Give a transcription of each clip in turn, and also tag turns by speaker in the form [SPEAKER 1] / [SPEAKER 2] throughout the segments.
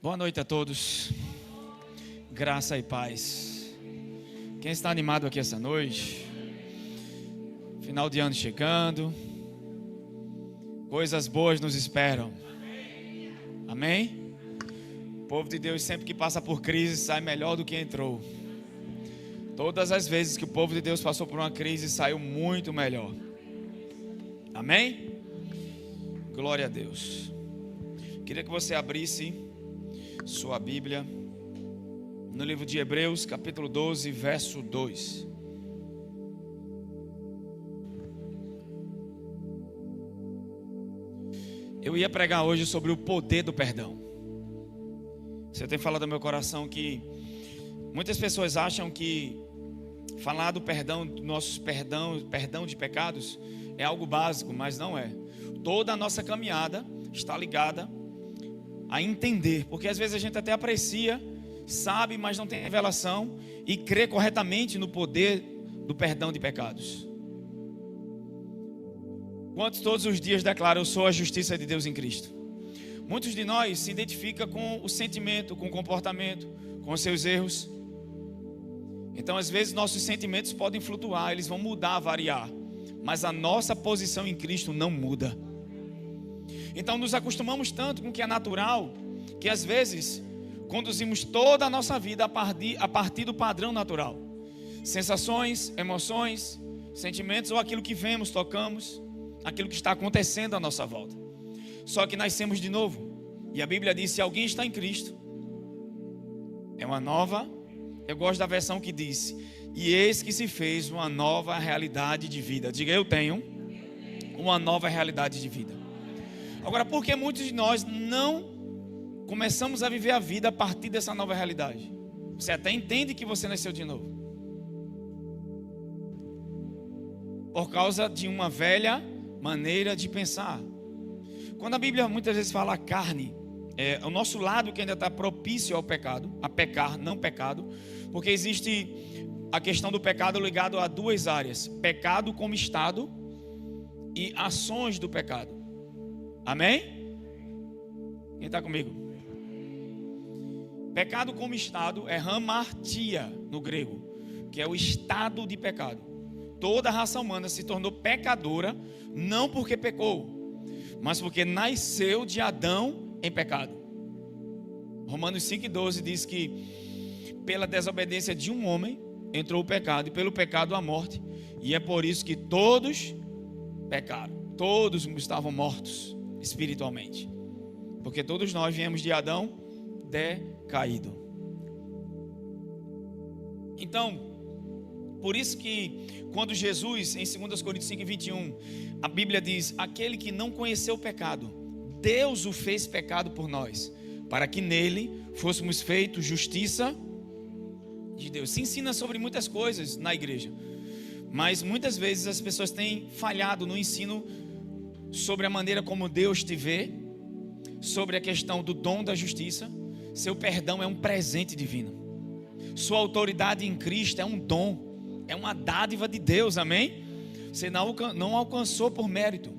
[SPEAKER 1] Boa noite a todos, graça e paz. Quem está animado aqui essa noite? Final de ano chegando, coisas boas nos esperam, amém? O povo de Deus sempre que passa por crise sai melhor do que entrou. Todas as vezes que o povo de Deus passou por uma crise saiu muito melhor, amém? Glória a Deus. Queria que você abrisse sua Bíblia no livro de Hebreus, capítulo 12, verso 2. Eu ia pregar hoje sobre o poder do perdão. Você tem falado no meu coração que muitas pessoas acham que falar do perdão, do nosso perdão de pecados é algo básico, mas não é. Toda a nossa caminhada está ligada a entender, porque às vezes a gente até aprecia, sabe, mas não tem revelação e crê corretamente no poder do perdão de pecados. Quantos todos os dias declaram: eu sou a justiça de Deus em Cristo? Muitos de nós se identificam com o sentimento, com o comportamento, com os seus erros. Então às vezes nossos sentimentos podem flutuar, eles vão mudar, variar, mas a nossa posição em Cristo não muda. Então nos acostumamos tanto com o que é natural, que às vezes conduzimos toda a nossa vida a partir do padrão natural. Sensações, emoções, sentimentos ou aquilo que vemos, tocamos, aquilo que está acontecendo à nossa volta. Só que nascemos de novo. E a Bíblia diz: se alguém está em Cristo, é uma nova. Eu gosto da versão que diz: e eis que se fez uma nova realidade de vida. Diga: eu tenho uma nova realidade de vida. Agora, por que muitos de nós não começamos a viver a vida a partir dessa nova realidade? Você até entende que você nasceu de novo, por causa de uma velha maneira de pensar. Quando a Bíblia muitas vezes fala carne, é o nosso lado que ainda está propício ao pecado, a pecar, não pecado, porque existe a questão do pecado ligado a duas áreas: pecado como estado e ações do pecado. Amém? Quem está comigo? Pecado como estado é hamartia no grego, que é o estado de pecado. Toda a raça humana se tornou pecadora, não porque pecou, mas porque nasceu de Adão em pecado. Romanos 5,12 diz que pela desobediência de um homem entrou o pecado, e pelo pecado a morte, e é por isso que todos pecaram. Todos estavam mortos espiritualmente, porque todos nós viemos de Adão decaído. Então, por isso que quando Jesus, em 2 Coríntios 5,21, a Bíblia diz: aquele que não conheceu o pecado, Deus o fez pecado por nós, para que nele fôssemos feitos justiça de Deus. Se ensina sobre muitas coisas na igreja, mas muitas vezes as pessoas têm falhado no ensino sobre a maneira como Deus te vê, sobre a questão do dom da justiça. Seu perdão é um presente divino. Sua autoridade em Cristo é um dom, é uma dádiva de Deus, amém? Você não alcançou por mérito.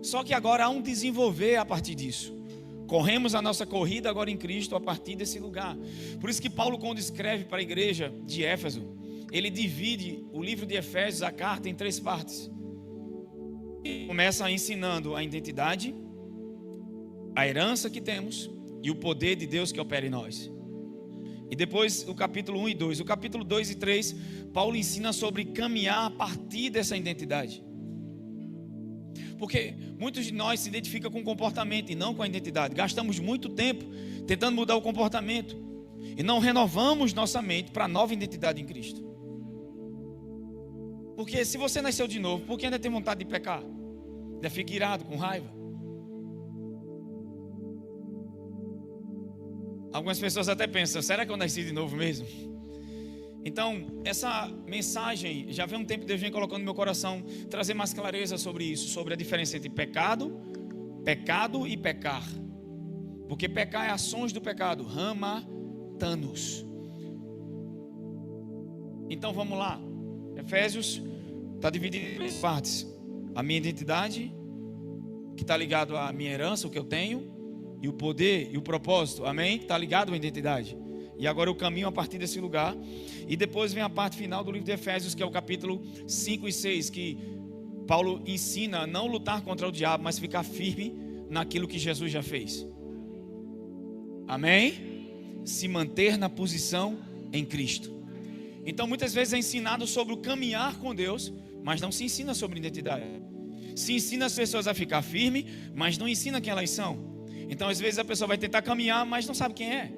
[SPEAKER 1] Só que agora há um desenvolver a partir disso. Corremos a nossa corrida agora em Cristo a partir desse lugar. Por isso que Paulo, quando escreve para a igreja de Éfeso, ele divide o livro de Efésios, a carta, em 3 partes. Começa ensinando a identidade, a herança que temos e o poder de Deus que opera em nós. E depois o capítulo 1 e 2. O capítulo 2 e 3, Paulo ensina sobre caminhar a partir dessa identidade. Porque muitos de nós se identificam com o comportamento e não com a identidade. Gastamos muito tempo tentando mudar o comportamento e não renovamos nossa mente para a nova identidade em Cristo. Porque se você nasceu de novo, por que ainda tem vontade de pecar? Ainda fica irado, com raiva. Algumas pessoas até pensam: será que eu nasci de novo mesmo? Então, essa mensagem, já vem um tempo que Deus vem colocando no meu coração, trazer mais clareza sobre isso, sobre a diferença entre pecado e pecar. Porque pecar é ações do pecado, hamartanos. Então vamos lá. Efésios está dividido em 3 partes: a minha identidade, que está ligado à minha herança, o que eu tenho, e o poder e o propósito. Amém? Está ligado à identidade. E agora eu caminho a partir desse lugar. E depois vem a parte final do livro de Efésios, que é o capítulo 5 e 6, que Paulo ensina a não lutar contra o diabo, mas ficar firme naquilo que Jesus já fez. Amém? Se manter na posição em Cristo. Então muitas vezes é ensinado sobre o caminhar com Deus, mas não se ensina sobre identidade. Se ensina as pessoas a ficar firme, mas não ensina quem elas são. Então às vezes a pessoa vai tentar caminhar, mas não sabe quem é.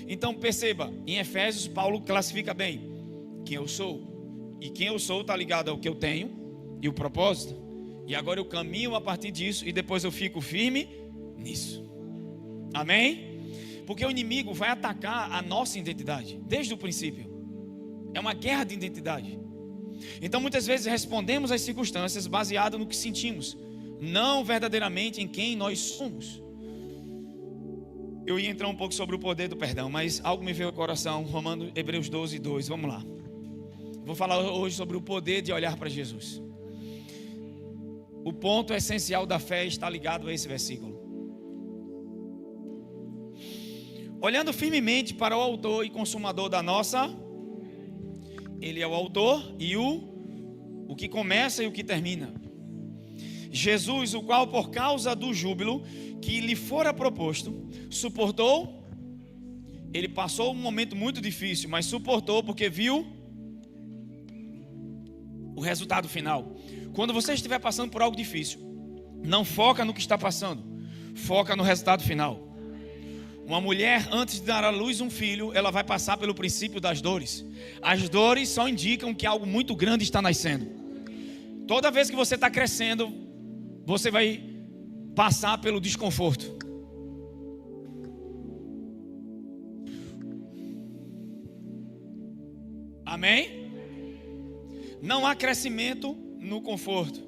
[SPEAKER 1] Então perceba, em Efésios Paulo classifica bem quem eu sou. E quem eu sou está ligado ao que eu tenho e o propósito. E agora eu caminho a partir disso e depois eu fico firme nisso. Amém? Porque o inimigo vai atacar a nossa identidade desde o princípio. É uma guerra de identidade. Então muitas vezes respondemos às circunstâncias baseado no que sentimos, não verdadeiramente em quem nós somos. Eu ia entrar um pouco sobre o poder do perdão, mas algo me veio ao coração. Hebreus 12, 2, vamos lá. Vou falar hoje sobre o poder de olhar para Jesus. O ponto essencial da fé está ligado a esse versículo. Olhando firmemente para o autor e consumador da nossa, ele é o autor e o que começa e o que termina. Jesus, o qual por causa do júbilo que lhe fora proposto, suportou. Ele passou um momento muito difícil, mas suportou porque viu o resultado final. Quando você estiver passando por algo difícil, não foca no que está passando, foca no resultado final. Uma mulher, antes de dar à luz um filho, ela vai passar pelo princípio das dores. As dores só indicam que algo muito grande está nascendo. Toda vez que você está crescendo, você vai passar pelo desconforto. Amém? Não há crescimento no conforto.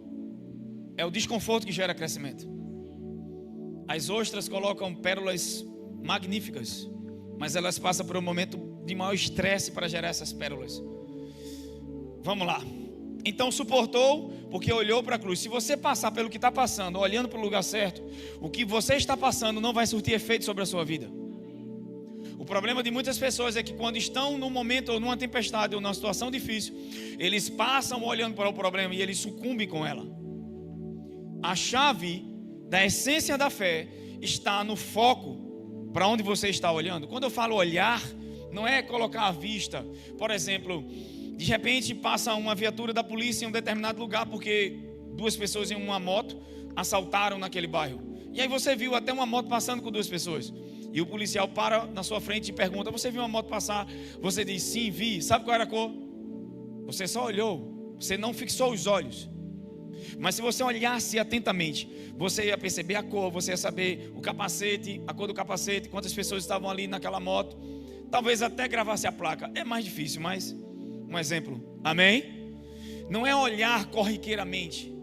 [SPEAKER 1] É o desconforto que gera crescimento. As ostras colocam pérolas magníficas, mas elas passam por um momento de maior estresse para gerar essas pérolas. Vamos lá. Então suportou porque olhou para a cruz. Se você passar pelo que está passando, olhando para o lugar certo, o que você está passando não vai surtir efeito sobre a sua vida. O problema de muitas pessoas é que quando estão num momento ou numa tempestade ou numa situação difícil, eles passam olhando para o problema e eles sucumbem com ela. A chave da essência da fé está no foco para onde você está olhando. Quando eu falo olhar, não é colocar a vista. Por exemplo, de repente passa uma viatura da polícia em um determinado lugar porque duas pessoas em uma moto assaltaram naquele bairro. E aí você viu até uma moto passando com duas pessoas. E o policial para na sua frente e pergunta: você viu uma moto passar? Você diz: sim, vi. Sabe qual era a cor? Você só olhou, você não fixou os olhos. Mas se você olhasse atentamente, você ia perceber a cor, você ia saber o capacete, a cor do capacete, quantas pessoas estavam ali naquela moto. Talvez até gravasse a placa. É mais difícil, mas um exemplo. Amém? Não é olhar corriqueiramente.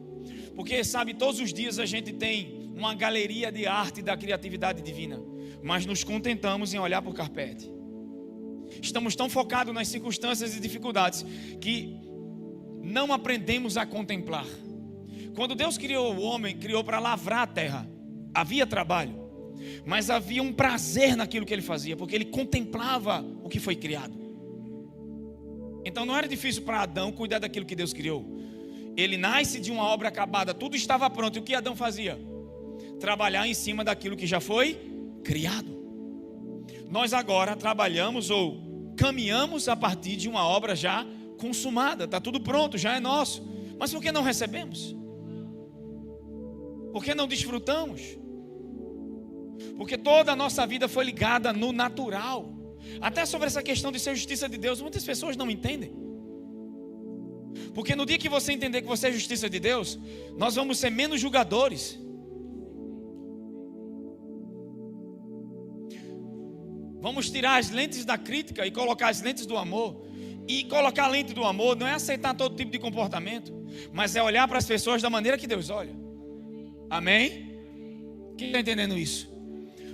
[SPEAKER 1] Porque sabe, todos os dias a gente tem uma galeria de arte da criatividade divina, mas nos contentamos em olhar para o carpete. Estamos tão focados nas circunstâncias e dificuldades que não aprendemos a contemplar. Quando Deus criou o homem, criou para lavrar a terra. Havia trabalho, mas havia um prazer naquilo que ele fazia, porque ele contemplava o que foi criado. Então não era difícil para Adão cuidar daquilo que Deus criou. Ele nasce de uma obra acabada, tudo estava pronto. E o que Adão fazia? Trabalhar em cima daquilo que já foi criado. Nós agora trabalhamos ou caminhamos a partir de uma obra já consumada. Está tudo pronto, já é nosso. Mas por que não recebemos? Por que não desfrutamos? Porque toda a nossa vida foi ligada no natural. Até sobre essa questão de ser justiça de Deus, muitas pessoas não entendem. Porque no dia que você entender que você é justiça de Deus, nós vamos ser menos julgadores. Vamos tirar as lentes da crítica e colocar as lentes do amor. E colocar a lente do amor não é aceitar todo tipo de comportamento, mas é olhar para as pessoas da maneira que Deus olha. Amém? Quem está entendendo isso?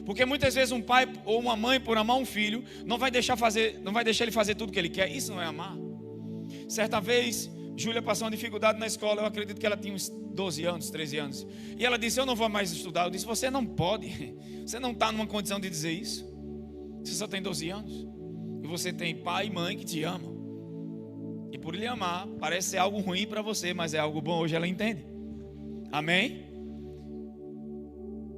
[SPEAKER 1] Porque muitas vezes um pai ou uma mãe, por amar um filho, não vai deixar ele fazer tudo que ele quer. Isso não é amar. Certa vez Júlia passou uma dificuldade na escola. Eu acredito que ela tinha uns 12 anos, 13 anos. E ela disse: eu não vou mais estudar. Eu disse: você não pode. Você não está numa condição de dizer isso. Você só tem 12 anos. E você tem pai e mãe que te amam. E por lhe amar, parece ser algo ruim para você, mas é algo bom. Hoje ela entende. Amém?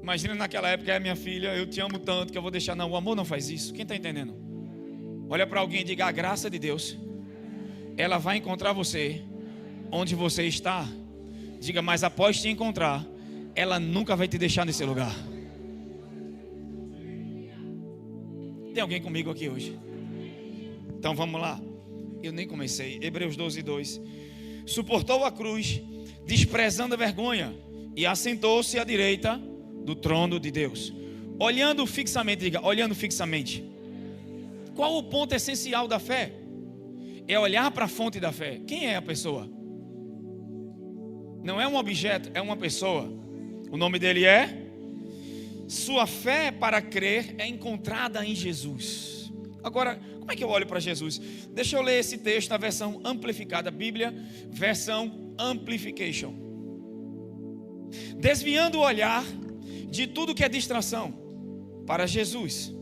[SPEAKER 1] Imagina naquela época: minha filha, eu te amo tanto que eu vou deixar. Não, o amor não faz isso. Quem está entendendo? Olha para alguém e diga: a graça de Deus, ela vai encontrar você onde você está. Diga: mas após te encontrar, ela nunca vai te deixar nesse lugar. Tem alguém comigo aqui hoje? Então vamos lá. Eu nem comecei. Hebreus 12, 2. Suportou a cruz, desprezando a vergonha, e assentou-se à direita do trono de Deus. Olhando fixamente, diga: olhando fixamente. Qual o ponto essencial da fé? É olhar para a fonte da fé. Quem é a pessoa? Não é um objeto, é uma pessoa. O nome dele é? Sua fé para crer é encontrada em Jesus. Agora, como é que eu olho para Jesus? Deixa eu ler esse texto na versão amplificada. Bíblia, versão Amplification. Desviando o olhar de tudo que é distração para Jesus,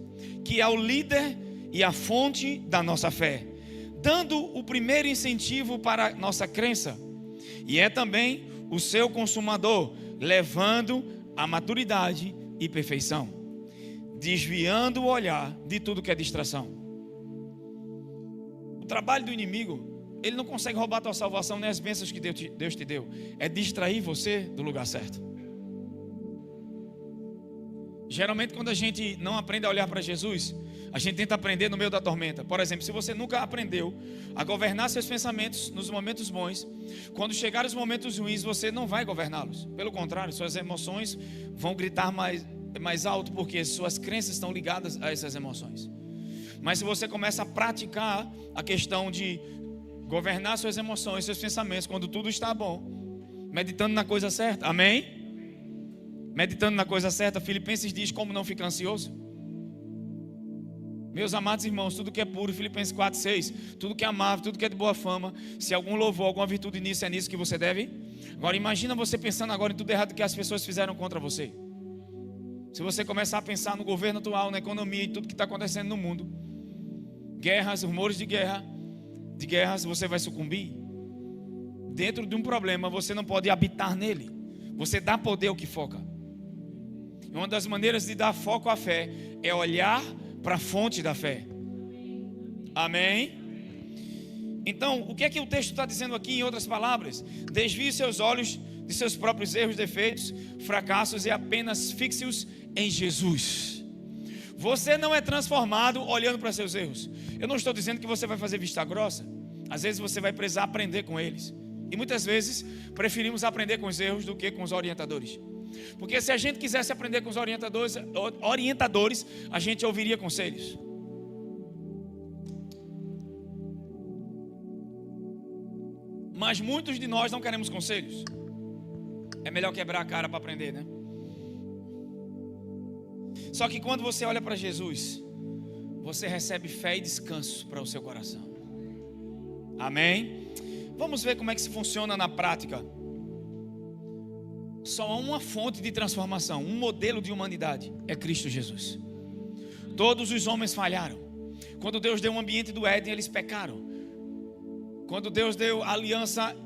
[SPEAKER 1] que é o líder e a fonte da nossa fé, dando o primeiro incentivo para a nossa crença, e é também o seu consumador, levando a maturidade e perfeição, desviando o olhar de tudo que é distração. O trabalho do inimigo, ele não consegue roubar a tua salvação nem as bênçãos que Deus te deu, é distrair você do lugar certo. Geralmente quando a gente não aprende a olhar para Jesus, a gente tenta aprender no meio da tormenta. Por exemplo, se você nunca aprendeu a governar seus pensamentos nos momentos bons, quando chegar os momentos ruins, você não vai governá-los. Pelo contrário, suas emoções vão gritar mais alto, porque suas crenças estão ligadas a essas emoções. Mas se você começa a praticar a questão de governar suas emoções, seus pensamentos, quando tudo está bom, meditando na coisa certa, amém? Meditando na coisa certa, Filipenses diz: como não ficar ansioso? Meus amados irmãos, tudo que é puro, Filipenses 4, 6, tudo que é amável, tudo que é de boa fama, se algum louvor, alguma virtude nisso, é nisso que você deve. Agora imagina você pensando agora em tudo errado que as pessoas fizeram contra você. Se você começar a pensar no governo atual, na economia e tudo que está acontecendo no mundo, guerras, rumores de guerras, você vai sucumbir. Dentro de um problema, você não pode habitar nele. Você dá poder ao que foca. E uma das maneiras de dar foco à fé é olhar para a fonte da fé. Amém? Então, o que é que o texto está dizendo aqui em outras palavras? Desvie seus olhos de seus próprios erros, defeitos, fracassos e apenas fixe-os em Jesus. Você não é transformado olhando para seus erros. Eu não estou dizendo que você vai fazer vista grossa. Às vezes você vai precisar aprender com eles. E muitas vezes preferimos aprender com os erros do que com os orientadores. Porque se a gente quisesse aprender com os orientadores, a gente ouviria conselhos. Mas muitos de nós não queremos conselhos. É melhor quebrar a cara para aprender, né? Só que quando você olha para Jesus, você recebe fé e descanso para o seu coração. Amém? Vamos ver como é que isso funciona na prática. Só há uma fonte de transformação, um modelo de humanidade, é Cristo Jesus. Todos os homens falharam. Quando Deus deu um ambiente do Éden, eles pecaram. Quando Deus deu a aliança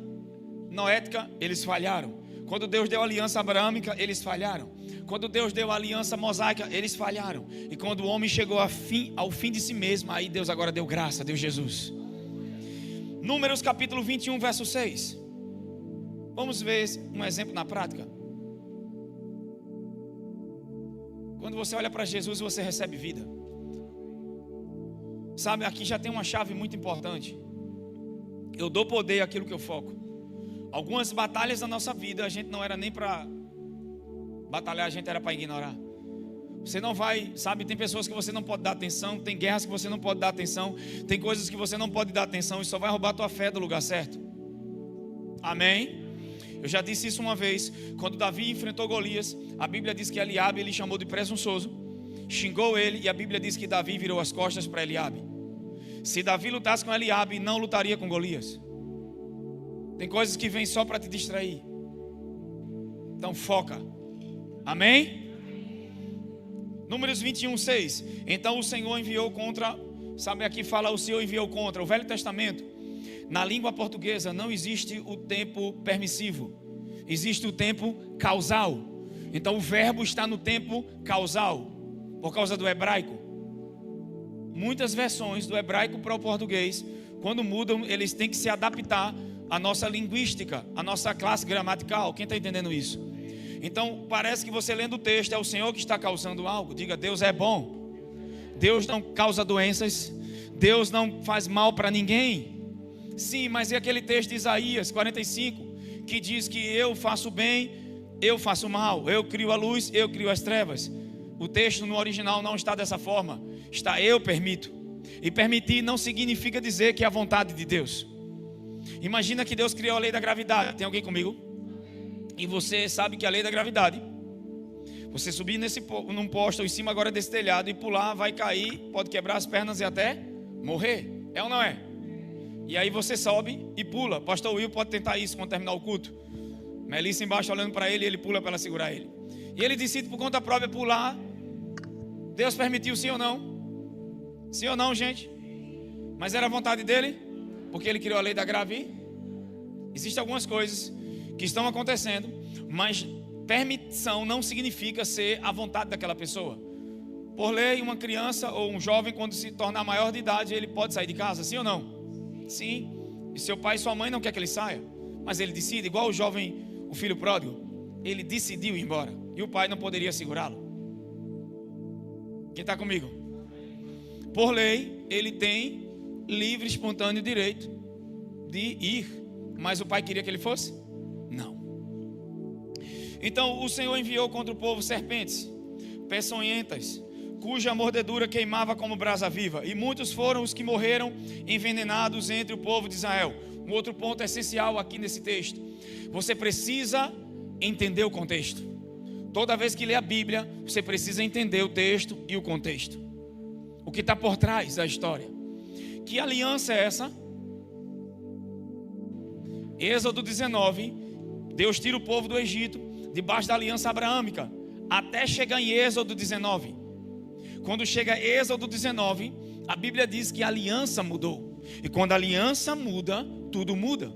[SPEAKER 1] noética, eles falharam. Quando Deus deu a aliança abraâmica, eles falharam. Quando Deus deu a aliança mosaica, eles falharam. E quando o homem chegou ao fim de si mesmo, aí Deus agora deu graça, deu Jesus. Números capítulo 21, verso 6. Vamos ver um exemplo na prática. Quando você olha para Jesus, você recebe vida. Sabe, aqui já tem uma chave muito importante. Eu dou poder àquilo que eu foco. Algumas batalhas da nossa vida, a gente não era nem para batalhar, a gente era para ignorar. Você não vai, sabe, tem pessoas que você não pode dar atenção, tem guerras que você não pode dar atenção, tem coisas que você não pode dar atenção e só vai roubar a tua fé do lugar certo. Amém? Eu já disse isso uma vez, quando Davi enfrentou Golias, a Bíblia diz que Eliabe ele chamou de presunçoso, xingou ele e a Bíblia diz que Davi virou as costas para Eliabe. Se Davi lutasse com Eliabe, não lutaria com Golias. Tem coisas que vêm só para te distrair. Então foca. Amém? Números 21:6. Então o Senhor enviou contra, sabe, aqui fala o Senhor enviou contra. O Velho Testamento, na língua portuguesa, não existe o tempo permissivo, existe o tempo causal. Então o verbo está no tempo causal, por causa do hebraico. Muitas versões do hebraico para o português, quando mudam, eles têm que se adaptar à nossa linguística, à nossa classe gramatical. Quem está entendendo isso? Então parece que você lendo o texto, é o Senhor que está causando algo. Diga: Deus é bom. Deus não causa doenças, Deus não faz mal para ninguém. Sim, mas é aquele texto de Isaías 45, que diz que eu faço bem, eu faço mal, eu crio a luz, eu crio as trevas. O texto no original não está dessa forma, está eu permito. E permitir não significa dizer que é a vontade de Deus. Imagina que Deus criou a lei da gravidade. Tem alguém comigo? E você sabe que a lei da gravidade, você subir num poste ou em cima agora desse telhado e pular, vai cair, pode quebrar as pernas e até morrer. É ou não é? E aí você sobe e pula. Pastor Will pode tentar isso quando terminar o culto. Melissa embaixo olhando para ele e ele pula para ela segurar ele. E ele decide por conta própria pular. Deus permitiu, sim ou não? Sim ou não, gente? Mas era a vontade dele? Porque ele criou a lei da gravidade. Existem algumas coisas que estão acontecendo, mas permissão não significa ser a vontade daquela pessoa. Por lei, uma criança ou um jovem, quando se tornar maior de idade, ele pode sair de casa, sim ou não? Sim. E seu pai e sua mãe não quer que ele saia, mas ele decide, igual o jovem, o filho pródigo, ele decidiu ir embora, e o pai não poderia segurá-lo. Quem está comigo? Por lei, ele tem livre, espontâneo direito de ir, mas o pai queria que ele fosse? Não. Então o Senhor enviou contra o povo serpentes peçonhentas, cuja mordedura queimava como brasa viva, e muitos foram os que morreram envenenados entre o povo de Israel. Um outro ponto essencial aqui nesse texto: você precisa entender o contexto. Toda vez que lê a Bíblia, você precisa entender o texto e o contexto, o que está por trás da história. Que aliança é essa? Êxodo 19, Deus tira o povo do Egito debaixo da aliança abraâmica, até chegar em Êxodo 19. Quando chega Êxodo 19, a Bíblia diz que a aliança mudou. E quando a aliança muda, tudo muda.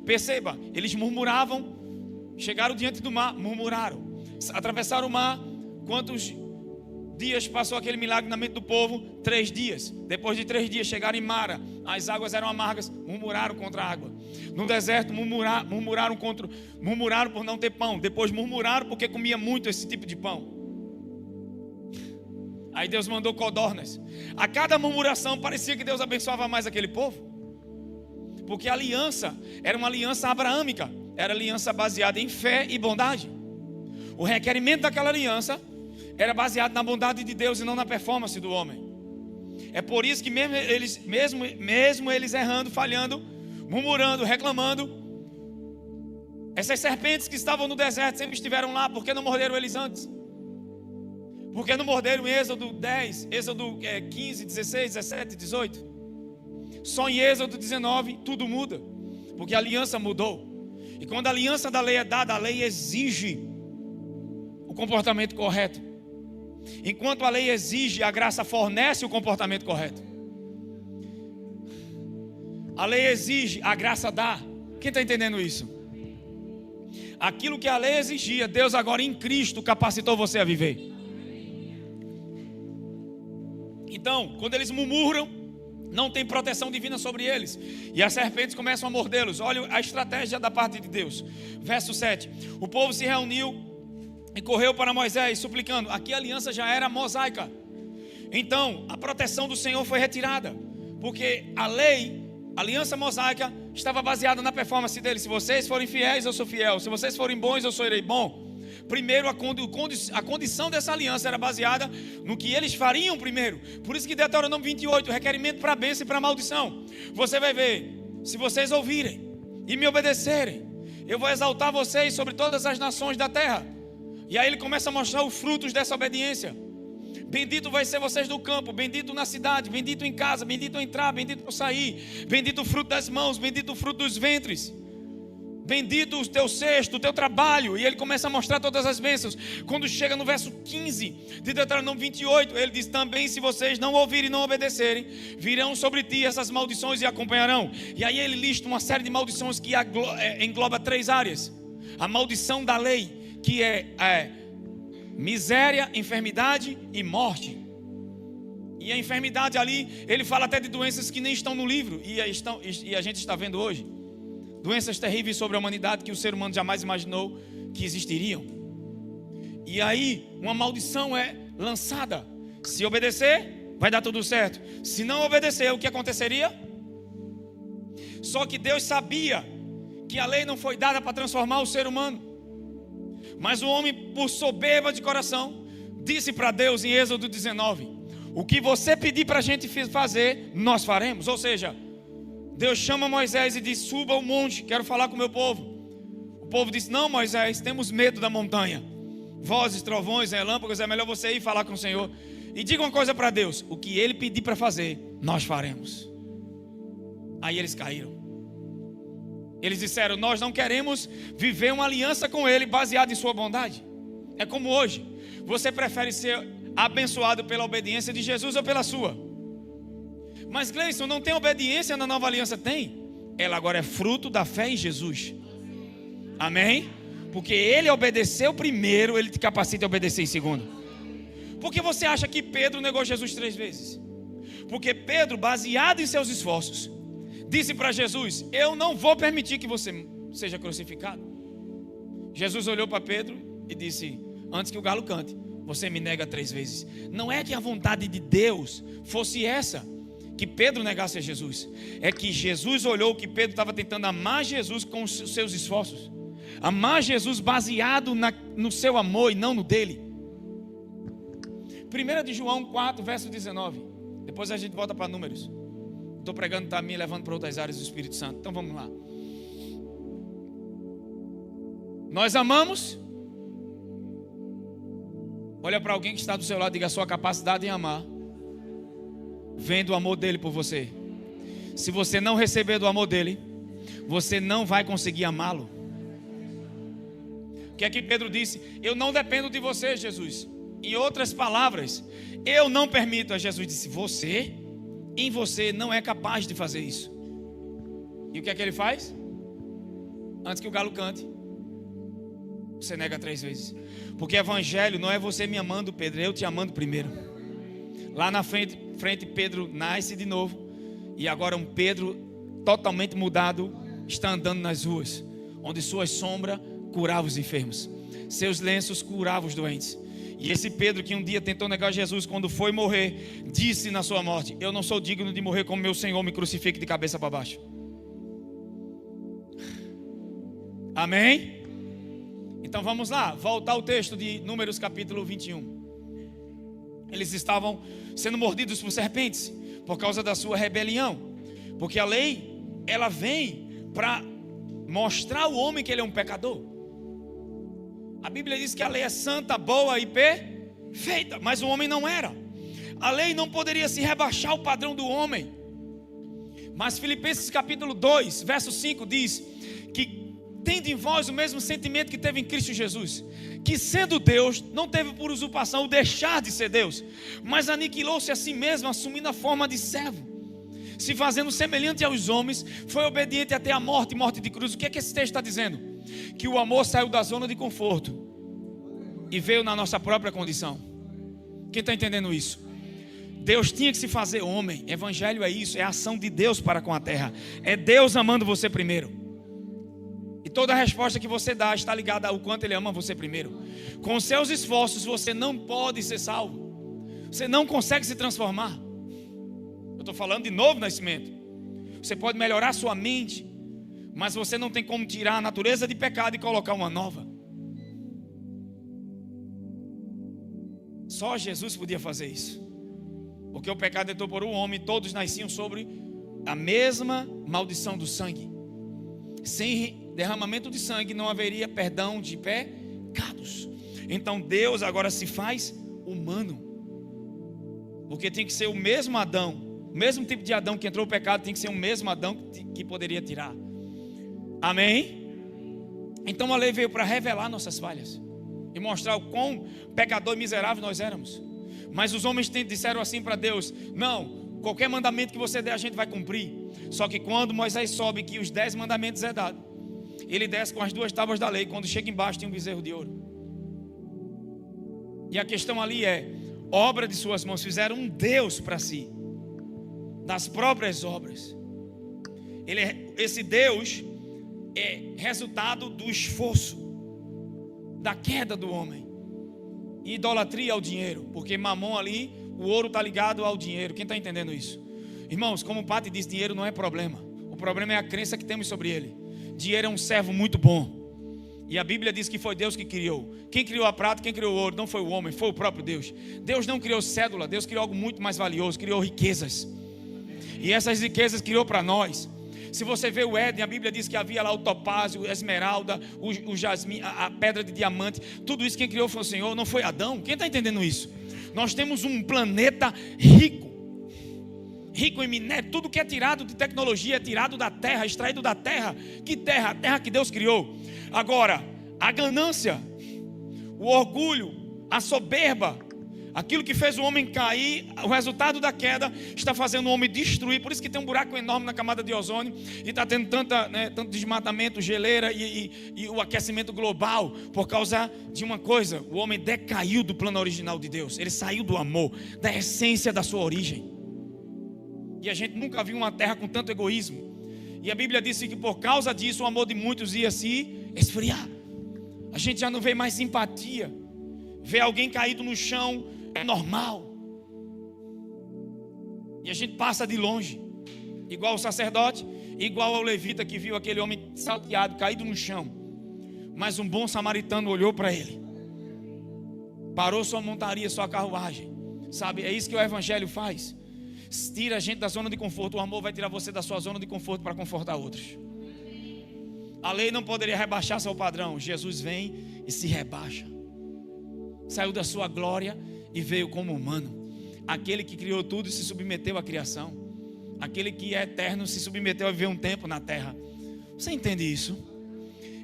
[SPEAKER 1] Perceba, eles murmuravam, chegaram diante do mar, murmuraram, atravessaram o mar. Quantos dias passou aquele milagre na mente do povo? 3 dias. Depois de 3 dias chegaram em Mara, as águas eram amargas, murmuraram contra a água. No deserto murmuraram por não ter pão. Depois murmuraram porque comia muito esse tipo de pão. Aí Deus mandou codornas. A cada murmuração parecia que Deus abençoava mais aquele povo, porque a aliança era uma aliança abraâmica, era aliança baseada em fé e bondade. O requerimento daquela aliança era baseado na bondade de Deus e não na performance do homem. É por isso que mesmo eles errando, falhando, murmurando, reclamando, essas serpentes que estavam no deserto sempre estiveram lá. Por que não morderam eles antes? Por que não morderam em Êxodo 10, Êxodo 15, 16, 17, 18? Só em Êxodo 19 tudo muda, porque a aliança mudou. E quando a aliança da lei é dada, a lei exige o comportamento correto. Enquanto a lei exige, a graça fornece o comportamento correto. A lei exige, a graça dá. Quem está entendendo isso? Aquilo que a lei exigia, Deus agora em Cristo capacitou você a viver. Então, quando eles murmuram, não tem proteção divina sobre eles, e as serpentes começam a mordê-los. Olha a estratégia da parte de Deus. Verso 7: o povo se reuniu e correu para Moisés, suplicando. Aqui a aliança já era mosaica. Então a proteção do Senhor foi retirada, porque a lei, a aliança mosaica, estava baseada na performance deles. Se vocês forem fiéis, eu sou fiel. Se vocês forem bons, eu serei bom. Primeiro, a condição dessa aliança era baseada no que eles fariam primeiro. Por isso que Deuteronômio 28, requerimento para a bênção e para a maldição. Você vai ver, se vocês ouvirem e me obedecerem, eu vou exaltar vocês sobre todas as nações da terra. E aí ele começa a mostrar os frutos dessa obediência. Bendito vai ser vocês no campo, bendito na cidade, bendito em casa, bendito ao entrar, bendito ao sair, bendito o fruto das mãos, bendito o fruto dos ventres. bendito o teu cesto, o teu trabalho. E ele começa a mostrar todas as bênçãos. Quando chega no verso 15 de Deuteronômio 28, ele diz: também se vocês não ouvirem e não obedecerem, virão sobre ti essas maldições e acompanharão. E aí ele lista uma série de maldições que engloba 3 áreas. A maldição da lei, que é miséria, enfermidade e morte. E a enfermidade ali, ele fala até de doenças que nem estão no livro, e a gente está vendo hoje. Doenças terríveis sobre a humanidade que o ser humano jamais imaginou que existiriam. E aí, uma maldição é lançada. Se obedecer, vai dar tudo certo. Se não obedecer, o que aconteceria? Só que Deus sabia que a lei não foi dada para transformar o ser humano. Mas o homem, por soberba de coração, disse para Deus em Êxodo 19: o que você pedir para a gente fazer, nós faremos. Ou seja, Deus chama Moisés e diz: suba o monte, quero falar com o meu povo. O povo disse: não, Moisés, temos medo da montanha. Vozes, trovões, relâmpagos, é melhor você ir falar com o Senhor. E diga uma coisa para Deus: o que Ele pedir para fazer, nós faremos. Aí eles caíram. Eles disseram: nós não queremos viver uma aliança com Ele baseada em sua bondade. É como hoje, você prefere ser abençoado pela obediência de Jesus ou pela sua? Mas Gleison, não tem obediência na nova aliança? Tem. Ela agora é fruto da fé em Jesus. Amém? Porque Ele obedeceu primeiro, Ele te capacita a obedecer em segundo. Por que você acha que Pedro negou Jesus 3 vezes? Porque Pedro, baseado em seus esforços, disse para Jesus: eu não vou permitir que você seja crucificado. Jesus olhou para Pedro e disse: antes que o galo cante, você me nega 3 vezes. Não é que a vontade de Deus fosse essa, que Pedro negasse a Jesus. É que Jesus olhou que Pedro estava tentando amar Jesus com os seus esforços. Amar Jesus baseado no seu amor e não no dele. 1 de João 4, verso 19. Depois a gente volta para Números. Estou pregando, está me levando para outras áreas do Espírito Santo. Então vamos lá. Nós amamos. Olha para alguém que está do seu lado e diga: a sua capacidade em amar vem do amor dele por você. Se você não receber do amor dele, você não vai conseguir amá-lo. O que é que Pedro disse? Eu não dependo de você, Jesus. Em outras palavras, eu não permito. A Jesus disse: você, em você, não é capaz de fazer isso. E o que é que ele faz? Antes que o galo cante, você nega 3 vezes. Porque evangelho não é você me amando, Pedro, é eu te amando primeiro. Lá na frente, Pedro nasce de novo. E agora um Pedro totalmente mudado está andando nas ruas, onde sua sombra curava os enfermos, seus lenços curavam os doentes. E esse Pedro que um dia tentou negar Jesus, quando foi morrer, disse na sua morte: eu não sou digno de morrer como meu Senhor me crucifique de cabeça para baixo. Amém? Então vamos lá, voltar ao texto de Números capítulo 21. Eles estavam sendo mordidos por serpentes por causa da sua rebelião. Porque a lei, ela vem para mostrar ao homem que ele é um pecador. A Bíblia diz que a lei é santa, boa e perfeita, mas o homem não era. A lei não poderia se rebaixar ao padrão do homem. Mas Filipenses capítulo 2, verso 5 diz que tende em vós o mesmo sentimento que teve em Cristo Jesus, que sendo Deus, não teve por usurpação o deixar de ser Deus, mas aniquilou-se a si mesmo, assumindo a forma de servo, se fazendo semelhante aos homens, foi obediente até a morte, morte de cruz. O que é que esse texto está dizendo? Que o amor saiu da zona de conforto e veio na nossa própria condição. Quem está entendendo isso? Deus tinha que se fazer homem. Evangelho é isso, é a ação de Deus para com a terra. É Deus amando você primeiro. E toda a resposta que você dá está ligada ao quanto Ele ama você primeiro. Com seus esforços você não pode ser salvo. Você não consegue se transformar. Eu estou falando de novo nascimento. Você pode melhorar a sua mente, mas você não tem como tirar a natureza de pecado e colocar uma nova. Só Jesus podia fazer isso. Porque o pecado entrou por um homem, todos nasciam sobre a mesma maldição do sangue. Sem derramamento de sangue não haveria perdão de pecados. Então Deus agora se faz humano. Porque tem que ser o mesmo Adão, o mesmo tipo de Adão que entrou o pecado, tem que ser o mesmo Adão que poderia tirar. Amém? Então a lei veio para revelar nossas falhas e mostrar o quão pecador e miserável nós éramos. Mas os homens disseram assim para Deus: não, qualquer mandamento que você der a gente vai cumprir. Só que quando Moisés sobe que os 10 mandamentos é dado, ele desce com as 2 tábuas da lei. Quando chega embaixo tem um bezerro de ouro. E a questão ali é: obra de suas mãos, fizeram um Deus para si, das próprias obras. Esse Deus é resultado do esforço, da queda do homem. E idolatria ao dinheiro, porque Mamon ali, o ouro está ligado ao dinheiro. Quem está entendendo isso? Irmãos, como o Pati disse, dinheiro não é problema. O problema é a crença que temos sobre ele. Dinheiro é um servo muito bom. E a Bíblia diz que foi Deus que criou. Quem criou a prata, quem criou o ouro, não foi o homem, foi o próprio Deus. Deus não criou cédula, Deus criou algo muito mais valioso, criou riquezas. E essas riquezas criou para nós. Se você vê o Éden, a Bíblia diz que havia lá o topázio, a esmeralda, o jasmim, a pedra de diamante. Tudo isso quem criou foi o Senhor, não foi Adão. Quem está entendendo isso? Nós temos um planeta rico em minério. Tudo que é tirado de tecnologia é tirado da terra, extraído da terra. Que terra? A terra que Deus criou. Agora, a ganância, o orgulho, a soberba, aquilo que fez o homem cair, o resultado da queda está fazendo o homem destruir. Por isso que tem um buraco enorme na camada de ozônio e está tendo tanto desmatamento, geleira e o aquecimento global, por causa de uma coisa: o homem decaiu do plano original de Deus. Ele saiu do amor, da essência da sua origem. E a gente nunca viu uma terra com tanto egoísmo. E a Bíblia disse que por causa disso o amor de muitos ia se esfriar. A gente já não vê mais simpatia. Ver alguém caído no chão é normal. E a gente passa de longe. Igual o sacerdote, igual ao levita que viu aquele homem salteado, caído no chão. Mas um bom samaritano olhou para ele, parou sua montaria, sua carruagem. Sabe, é isso que o evangelho faz. Tira a gente da zona de conforto. O amor vai tirar você da sua zona de conforto para confortar outros. A lei não poderia rebaixar seu padrão. Jesus vem e se rebaixa. Saiu da sua glória e veio como humano. Aquele que criou tudo se submeteu à criação. Aquele que é eterno se submeteu a viver um tempo na terra. Você entende isso?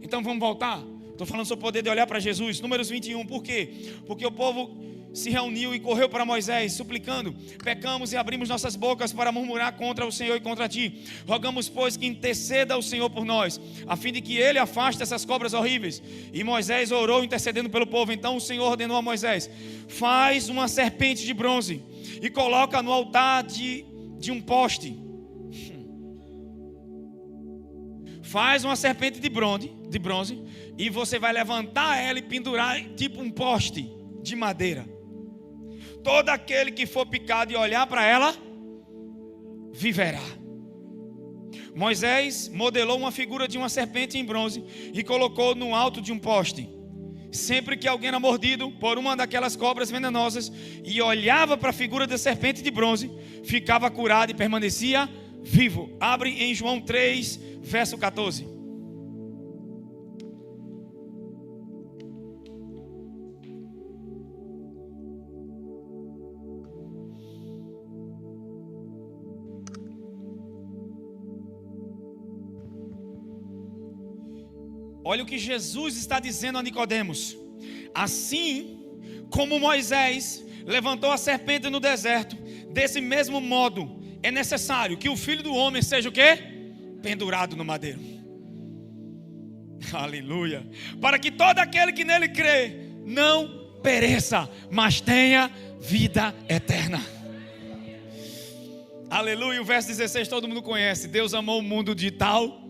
[SPEAKER 1] Então vamos voltar. Estou falando sobre o poder de olhar para Jesus. Números 21, por quê? Porque o povo se reuniu e correu para Moisés, suplicando: pecamos e abrimos nossas bocas para murmurar contra o Senhor e contra ti. Rogamos, pois, que interceda o Senhor por nós, a fim de que ele afaste essas cobras horríveis. E Moisés orou intercedendo pelo povo. Então o Senhor ordenou a Moisés: faz uma serpente de bronze e coloca no altar de um poste. Faz uma serpente de bronze e você vai levantar ela e pendurar tipo um poste de madeira. Todo aquele que for picado e olhar para ela viverá. Moisés modelou uma figura de uma serpente em bronze e colocou no alto de um poste. Sempre que alguém era mordido por uma daquelas cobras venenosas e olhava para a figura da serpente de bronze, ficava curado e permanecia vivo. Abre em João 3, verso 14. Olha o que Jesus está dizendo a Nicodemos: assim como Moisés levantou a serpente no deserto, desse mesmo modo é necessário que o Filho do Homem seja o quê? Pendurado no madeiro. Aleluia. Para que todo aquele que nele crê não pereça, mas tenha vida eterna. Aleluia. O verso 16 todo mundo conhece: Deus amou o mundo de tal.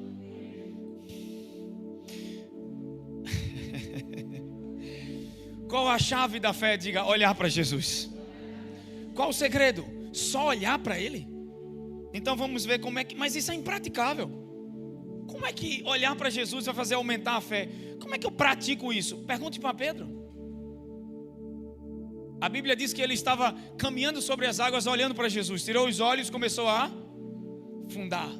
[SPEAKER 1] Qual a chave da fé? Diga: olhar para Jesus. Qual o segredo? Só olhar para Ele. Então vamos ver como é que... Mas isso é impraticável. Como é que olhar para Jesus vai fazer aumentar a fé? Como é que eu pratico isso? Pergunte para Pedro. A Bíblia diz que ele estava caminhando sobre as águas, olhando para Jesus. Tirou os olhos e começou a afundar.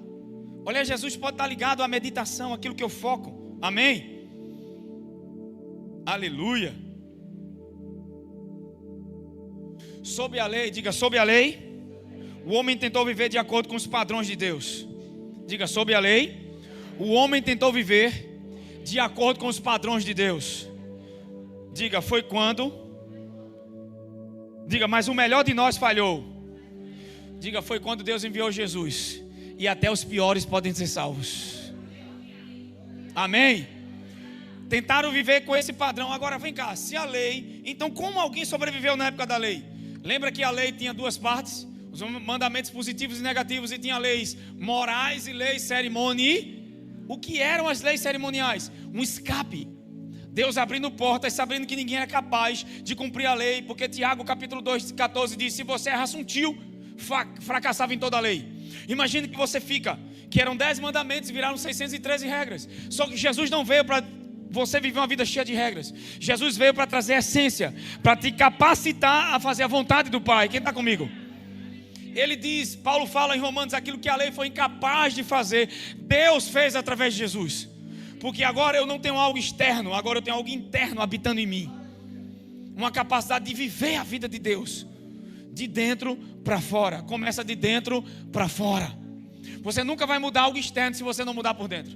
[SPEAKER 1] Olha, Jesus pode estar ligado à meditação, aquilo que eu foco. Amém? Aleluia. Sob a lei, diga: sob a lei, o homem tentou viver de acordo com os padrões de Deus. Diga: sob a lei, o homem tentou viver de acordo com os padrões de Deus. Diga, foi quando. Diga, mas o melhor de nós falhou. Diga, foi quando Deus enviou Jesus. E até os piores podem ser salvos. Amém? Tentaram viver com esse padrão. Agora vem cá, se a lei... Então como alguém sobreviveu na época da lei? Lembra que a lei tinha duas partes? Os mandamentos positivos e negativos. E tinha leis morais e leis cerimoniais. O que eram as leis cerimoniais? Um escape. Deus abrindo portas, sabendo que ninguém era capaz de cumprir a lei. Porque Tiago capítulo 2:14 diz: se você errasse um tio, fracassava em toda a lei. Imagine que você fica, que eram 10 mandamentos e viraram 613 regras. Só que Jesus não veio para você viver uma vida cheia de regras. Jesus veio para trazer essência, para te capacitar a fazer a vontade do Pai. Quem está comigo? Ele diz, Paulo fala em Romanos, aquilo que a lei foi incapaz de fazer, Deus fez através de Jesus. Porque agora eu não tenho algo externo, agora eu tenho algo interno habitando em mim. Uma capacidade de viver a vida de Deus, de dentro para fora. Começa de dentro para fora. Você nunca vai mudar algo externo se você não mudar por dentro.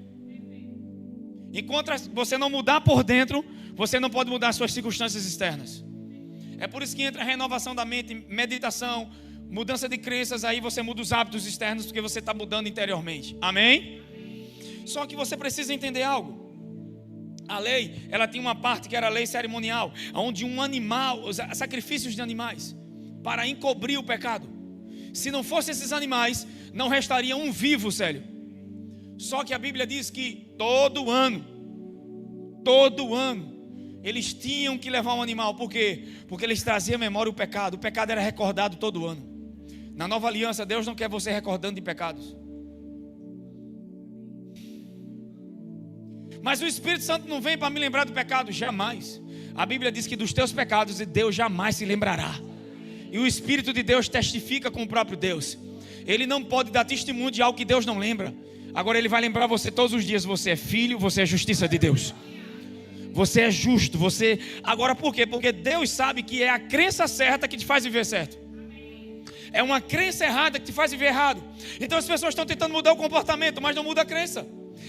[SPEAKER 1] Enquanto você não mudar por dentro, você não pode mudar suas circunstâncias externas. É por isso que entra a renovação da mente, meditação, mudança de crenças. Aí você muda os hábitos externos, porque você está mudando interiormente. Amém? Só que você precisa entender algo. A lei, ela tinha uma parte que era a lei cerimonial, onde um animal, sacrifícios de animais, para encobrir o pecado. Se não fossem esses animais, não restaria um vivo, Célio. Só que a Bíblia diz que todo ano, eles tinham que levar um animal. Por quê? Porque eles traziam à memória o pecado. O pecado era recordado todo ano. Na nova aliança, Deus não quer você recordando de pecados. Mas o Espírito Santo não vem para me lembrar do pecado, jamais. A Bíblia diz que dos teus pecados Deus jamais se lembrará. E o Espírito de Deus testifica com o próprio Deus. Ele não pode dar testemunho de algo que Deus não lembra. Agora ele vai lembrar você todos os dias: você é filho, você é justiça de Deus. Você é justo, você... Agora por quê? Porque Deus sabe que é a crença certa que te faz viver certo. É uma crença errada que te faz viver errado. Então as pessoas estão tentando mudar o comportamento, mas não muda a crença.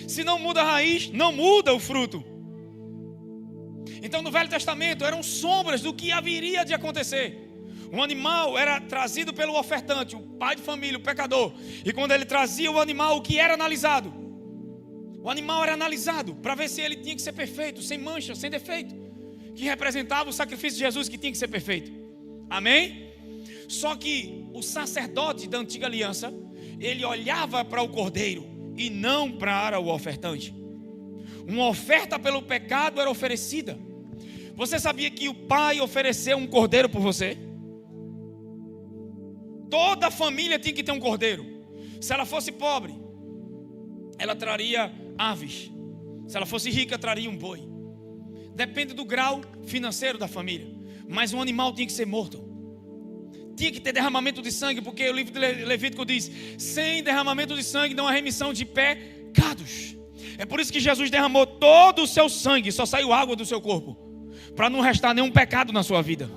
[SPEAKER 1] Se não muda a raiz, não muda o fruto. Então no Velho Testamento eram sombras do que haveria de acontecer. Um animal era trazido pelo ofertante, o pai de família, o pecador. E quando ele trazia o animal, o que era analisado? O animal era analisado para ver se ele tinha que ser perfeito, sem mancha, sem defeito, que representava o sacrifício de Jesus, que tinha que ser perfeito. Amém? Só que o sacerdote da antiga aliança, ele olhava para o cordeiro e não para o ofertante. Uma oferta pelo pecado era oferecida. Você sabia que o pai ofereceu um cordeiro por você? Toda a família tinha que ter um cordeiro. Se ela fosse pobre, ela traria aves. Se ela fosse rica, traria um boi. Depende do grau financeiro da família. Mas um animal tinha que ser morto. Tinha que ter derramamento de sangue, porque o livro de Levítico diz: sem derramamento de sangue não há remissão de pecados. É por isso que Jesus derramou todo o seu sangue, só saiu água do seu corpo, para não restar nenhum pecado na sua vida.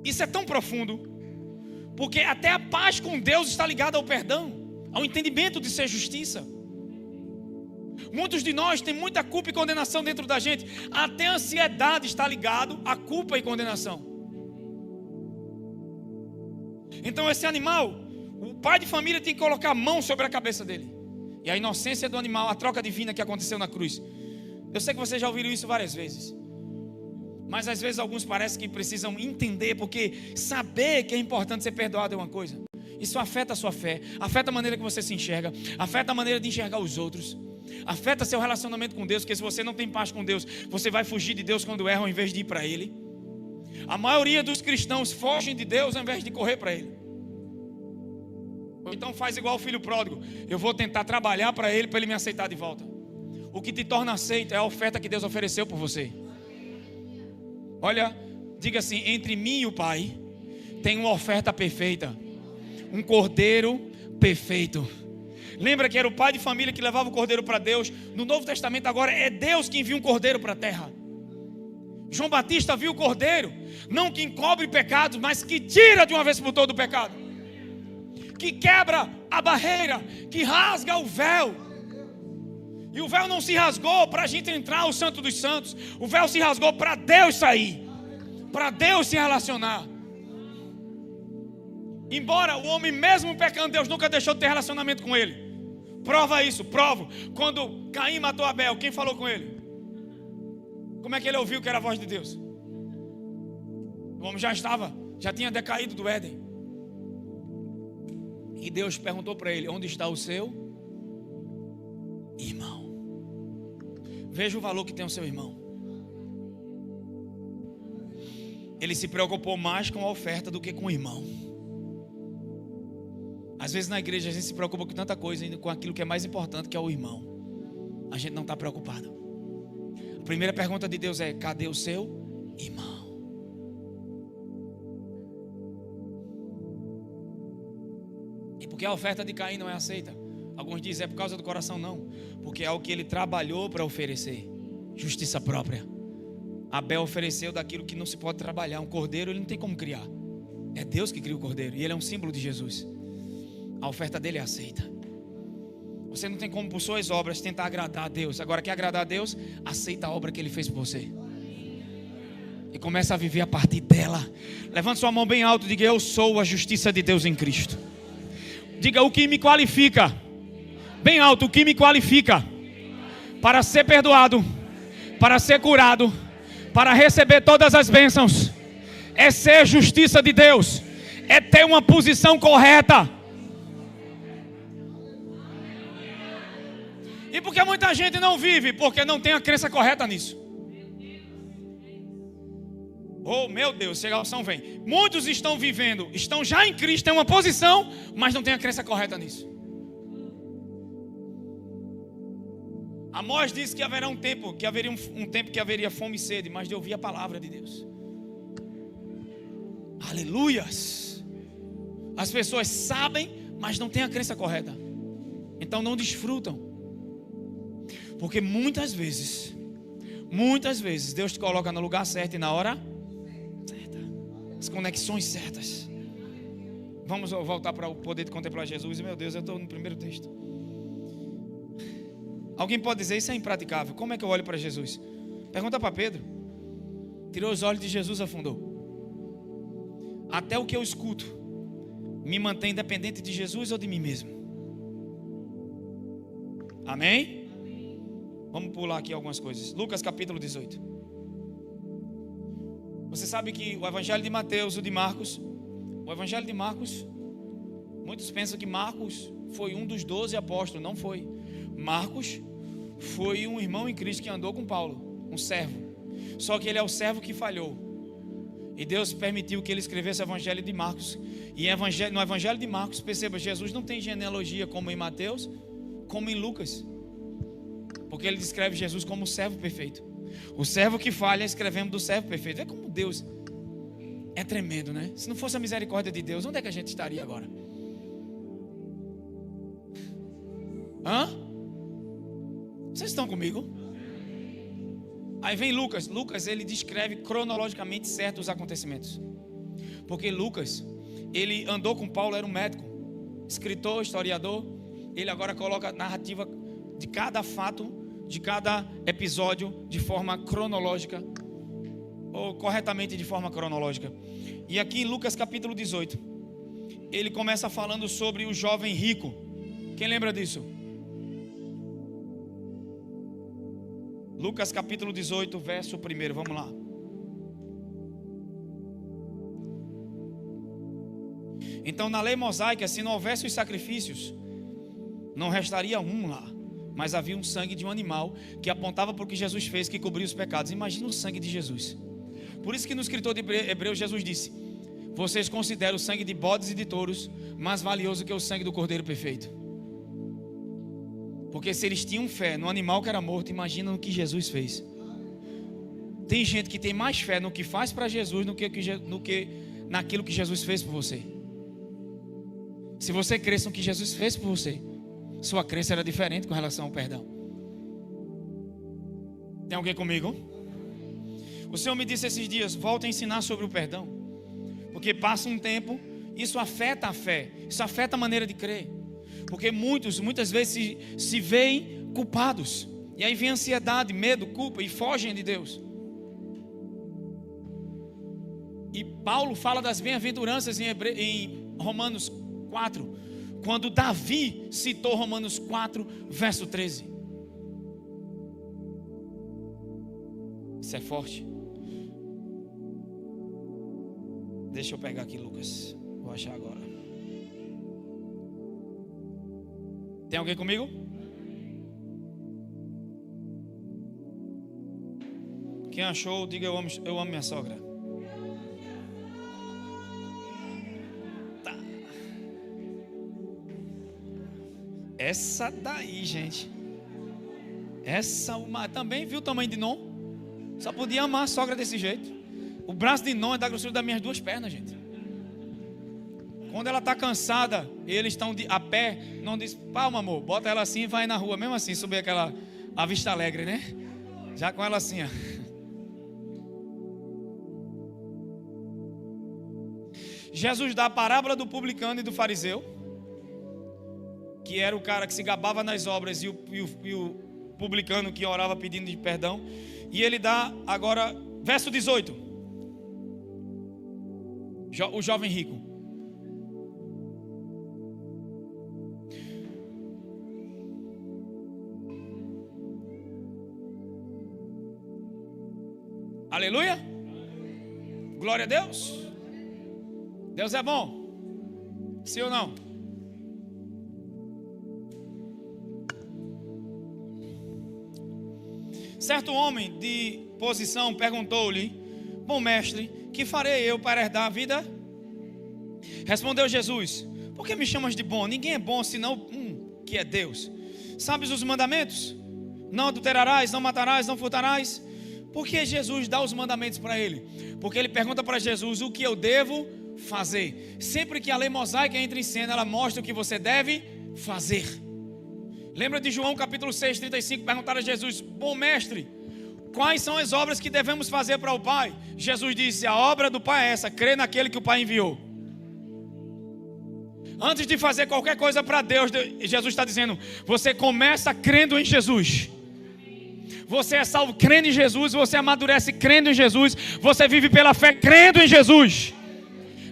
[SPEAKER 1] Isso é tão profundo, porque até a paz com Deus está ligada ao perdão, ao entendimento de ser justiça. Muitos de nós têm muita culpa e condenação dentro da gente. Até a ansiedade está ligado à culpa e condenação. Então esse animal, o pai de família tem que colocar a mão sobre a cabeça dele. E a inocência do animal, a troca divina que aconteceu na cruz. Eu sei que vocês já ouviram isso várias vezes, mas às vezes alguns parecem que precisam entender, porque saber que é importante ser perdoado é uma coisa. Isso afeta a sua fé, afeta a maneira que você se enxerga, afeta a maneira de enxergar os outros, afeta seu relacionamento com Deus. Porque se você não tem paz com Deus, você vai fugir de Deus quando erra, ao invés de ir para Ele. A maioria dos cristãos fogem de Deus ao invés de correr para Ele. Ou então faz igual o filho pródigo: eu vou tentar trabalhar para Ele me aceitar de volta. O que te torna aceito é a oferta que Deus ofereceu por você. Olha, diga assim: entre mim e o Pai tem uma oferta perfeita, um cordeiro perfeito. Lembra que era o pai de família que levava o cordeiro para Deus? No Novo Testamento agora é Deus que envia um cordeiro para a terra. João Batista viu o cordeiro, não que encobre pecados, mas que tira de uma vez por todas o pecado, que quebra a barreira, que rasga o véu. E o véu não se rasgou para a gente entrar ao Santo dos Santos. O véu se rasgou para Deus sair, para Deus se relacionar. Embora o homem mesmo pecando, Deus nunca deixou de ter relacionamento com ele. Prova isso, provo. Quando Caim matou Abel, quem falou com ele? Como é que ele ouviu que era a voz de Deus? O homem já tinha decaído do Éden. E Deus perguntou para ele: onde está o seu irmão? Veja o valor que tem o seu irmão. Ele se preocupou mais com a oferta do que com o irmão. Às vezes na igreja a gente se preocupa com tanta coisa, ainda com aquilo que é mais importante, que é o irmão. A gente não está preocupado. A primeira pergunta de Deus é: cadê o seu irmão? E por que a oferta de Caim não é aceita? Alguns dizem é por causa do coração, não. Porque é o que ele trabalhou para oferecer. Justiça própria. Abel ofereceu daquilo que não se pode trabalhar. Um cordeiro ele não tem como criar. É Deus que cria o cordeiro. E ele é um símbolo de Jesus. A oferta dele é aceita. Você não tem como por suas obras tentar agradar a Deus. Agora quer agradar a Deus? Aceita a obra que ele fez por você. E começa a viver a partir dela. Levante sua mão bem alto e diga: eu sou a justiça de Deus em Cristo. Diga: o que me qualifica. Bem alto: o que me qualifica para ser perdoado, para ser curado, para receber todas as bênçãos, é ser justiça de Deus, é ter uma posição correta. E por que muita gente não vive? Porque não tem a crença correta nisso. Oh meu Deus, a salvação vem. Muitos estão vivendo, estão já em Cristo, têm uma posição, mas não tem a crença correta nisso. Amós disse que haverá um tempo, que haveria fome e sede, mas de ouvir a palavra de Deus. Aleluias. As pessoas sabem, mas não têm a crença correta. Então não desfrutam. Porque muitas vezes Deus te coloca no lugar certo e na hora certa. As conexões certas. Vamos voltar para o poder de contemplar Jesus. Meu Deus, eu estou no primeiro texto. Alguém pode dizer: isso é impraticável. Como é que eu olho para Jesus? Pergunta para Pedro. Tirou os olhos de Jesus, afundou. Até o que eu escuto me mantém dependente de Jesus ou de mim mesmo? Amém? Vamos pular aqui algumas coisas. Lucas capítulo 18. Você sabe que o evangelho de Mateus, o de Marcos, muitos pensam que Marcos foi um dos 12 apóstolos. Não foi. Marcos foi um irmão em Cristo que andou com Paulo, um servo. Só que ele é o servo que falhou. E Deus permitiu que ele escrevesse o evangelho de Marcos. E no evangelho de Marcos, perceba, Jesus não tem genealogia como em Mateus, como em Lucas. Porque ele descreve Jesus como o servo perfeito. O servo que falha, escrevemos do servo perfeito. É como Deus é tremendo, né? Se não fosse a misericórdia de Deus, onde é que a gente estaria agora? Hã? Vocês estão comigo? Aí vem Lucas. Lucas, ele descreve cronologicamente certos acontecimentos. Porque Lucas, ele andou com Paulo, era um médico, escritor, historiador. Ele agora coloca a narrativa de cada fato, de cada episódio, de forma cronológica, ou corretamente de forma cronológica. E aqui em Lucas capítulo 18, ele começa falando sobre o jovem rico. Quem lembra disso? Lucas capítulo 18, verso 1, vamos lá. Então na lei mosaica, se não houvesse os sacrifícios, não restaria um lá, mas havia um sangue de um animal que apontava para o que Jesus fez, que cobria os pecados. Imagina o sangue de Jesus. Por isso que no escritor de Hebreus Jesus disse: vocês consideram o sangue de bodes e de touros mais valioso que o sangue do cordeiro perfeito. Porque se eles tinham fé no animal que era morto, imagina no que Jesus fez. Tem gente que tem mais fé no que faz para Jesus do que naquilo que Jesus fez por você. Se você cresce no que Jesus fez por você, sua crença era diferente com relação ao perdão. Tem alguém comigo? O Senhor me disse esses dias: volta a ensinar sobre o perdão. Porque passa um tempo, isso afeta a fé, isso afeta a maneira de crer. Porque muitas vezes se veem culpados. E aí vem ansiedade, medo, culpa e fogem de Deus. E Paulo fala das bem-aventuranças em Romanos 4, quando Davi citou Romanos 4, verso 13. Isso é forte. Deixa eu pegar aqui, Lucas. Vou achar agora. Tem alguém comigo? Quem achou, diga eu amo minha sogra. Tá. Essa daí, gente. Essa também viu o tamanho de Non? Só podia amar a sogra desse jeito. O braço de Non é da grossura das minhas duas pernas, gente. Quando ela está cansada, eles estão a pé, não diz, palma amor, bota ela assim e vai na rua, mesmo assim, subir a Vista Alegre, né? Já com ela assim, ó. Jesus dá a parábola do publicano e do fariseu, que era o cara que se gabava nas obras e o publicano que orava pedindo de perdão. E ele dá agora, verso 18, o jovem rico. Aleluia. Glória a Deus. Deus é bom. Sim ou não? Certo homem de posição perguntou-lhe: bom mestre, que farei eu para herdar a vida? Respondeu Jesus: por que me chamas de bom? Ninguém é bom senão que é Deus. Sabes os mandamentos? Não adulterarás, não matarás, não furtarás. Por que Jesus dá os mandamentos para ele? Porque ele pergunta para Jesus: o que eu devo fazer? Sempre que a lei mosaica entra em cena, ela mostra o que você deve fazer. Lembra de João capítulo 6, 35, perguntaram a Jesus: bom mestre, quais são as obras que devemos fazer para o Pai? Jesus disse: a obra do Pai é essa, crer naquele que o Pai enviou. Antes de fazer qualquer coisa para Deus, Jesus está dizendo: você começa crendo em Jesus. Você é salvo crendo em Jesus, você amadurece crendo em Jesus, você vive pela fé crendo em Jesus.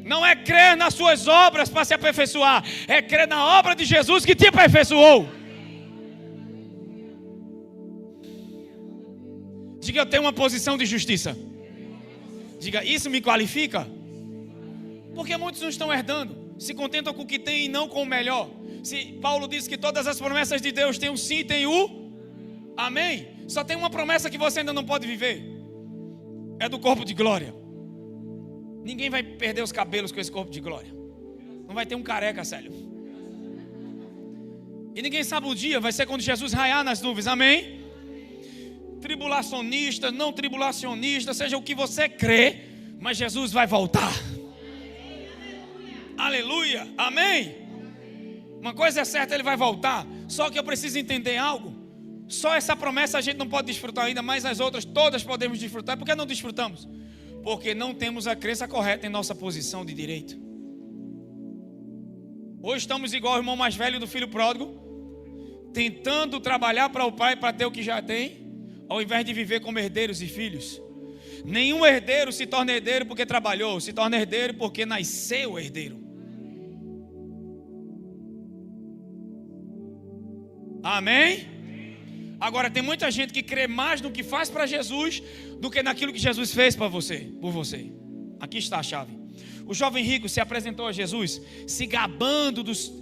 [SPEAKER 1] Não é crer nas suas obras para se aperfeiçoar, é crer na obra de Jesus que te aperfeiçoou. Diga: eu tenho uma posição de justiça. Diga: isso me qualifica? Porque muitos não estão herdando, se contentam com o que tem e não com o melhor. Se Paulo diz que todas as promessas de Deus têm um sim e tem o amém. Só tem uma promessa que você ainda não pode viver: é do corpo de glória. Ninguém vai perder os cabelos com esse corpo de glória. Não vai ter um careca, sério. E ninguém sabe o dia, vai ser quando Jesus raiar nas nuvens, amém? Tribulacionista, não tribulacionista, seja o que você crê, mas Jesus vai voltar. Aleluia, amém? Uma coisa é certa, ele vai voltar. Só que eu preciso entender algo. Só essa promessa a gente não pode desfrutar ainda, mas as outras todas podemos desfrutar. Por que não desfrutamos? Porque não temos a crença correta em nossa posição de direito. Hoje estamos igual ao irmão mais velho do filho pródigo, tentando trabalhar para o pai para ter o que já tem, ao invés de viver como herdeiros e filhos. Nenhum herdeiro se torna herdeiro porque trabalhou, se torna herdeiro porque nasceu herdeiro. Amém? Agora tem muita gente que crê mais no que faz para Jesus do que naquilo que Jesus fez para você, por você. Aqui está a chave. O jovem rico se apresentou a Jesus, se gabando dos: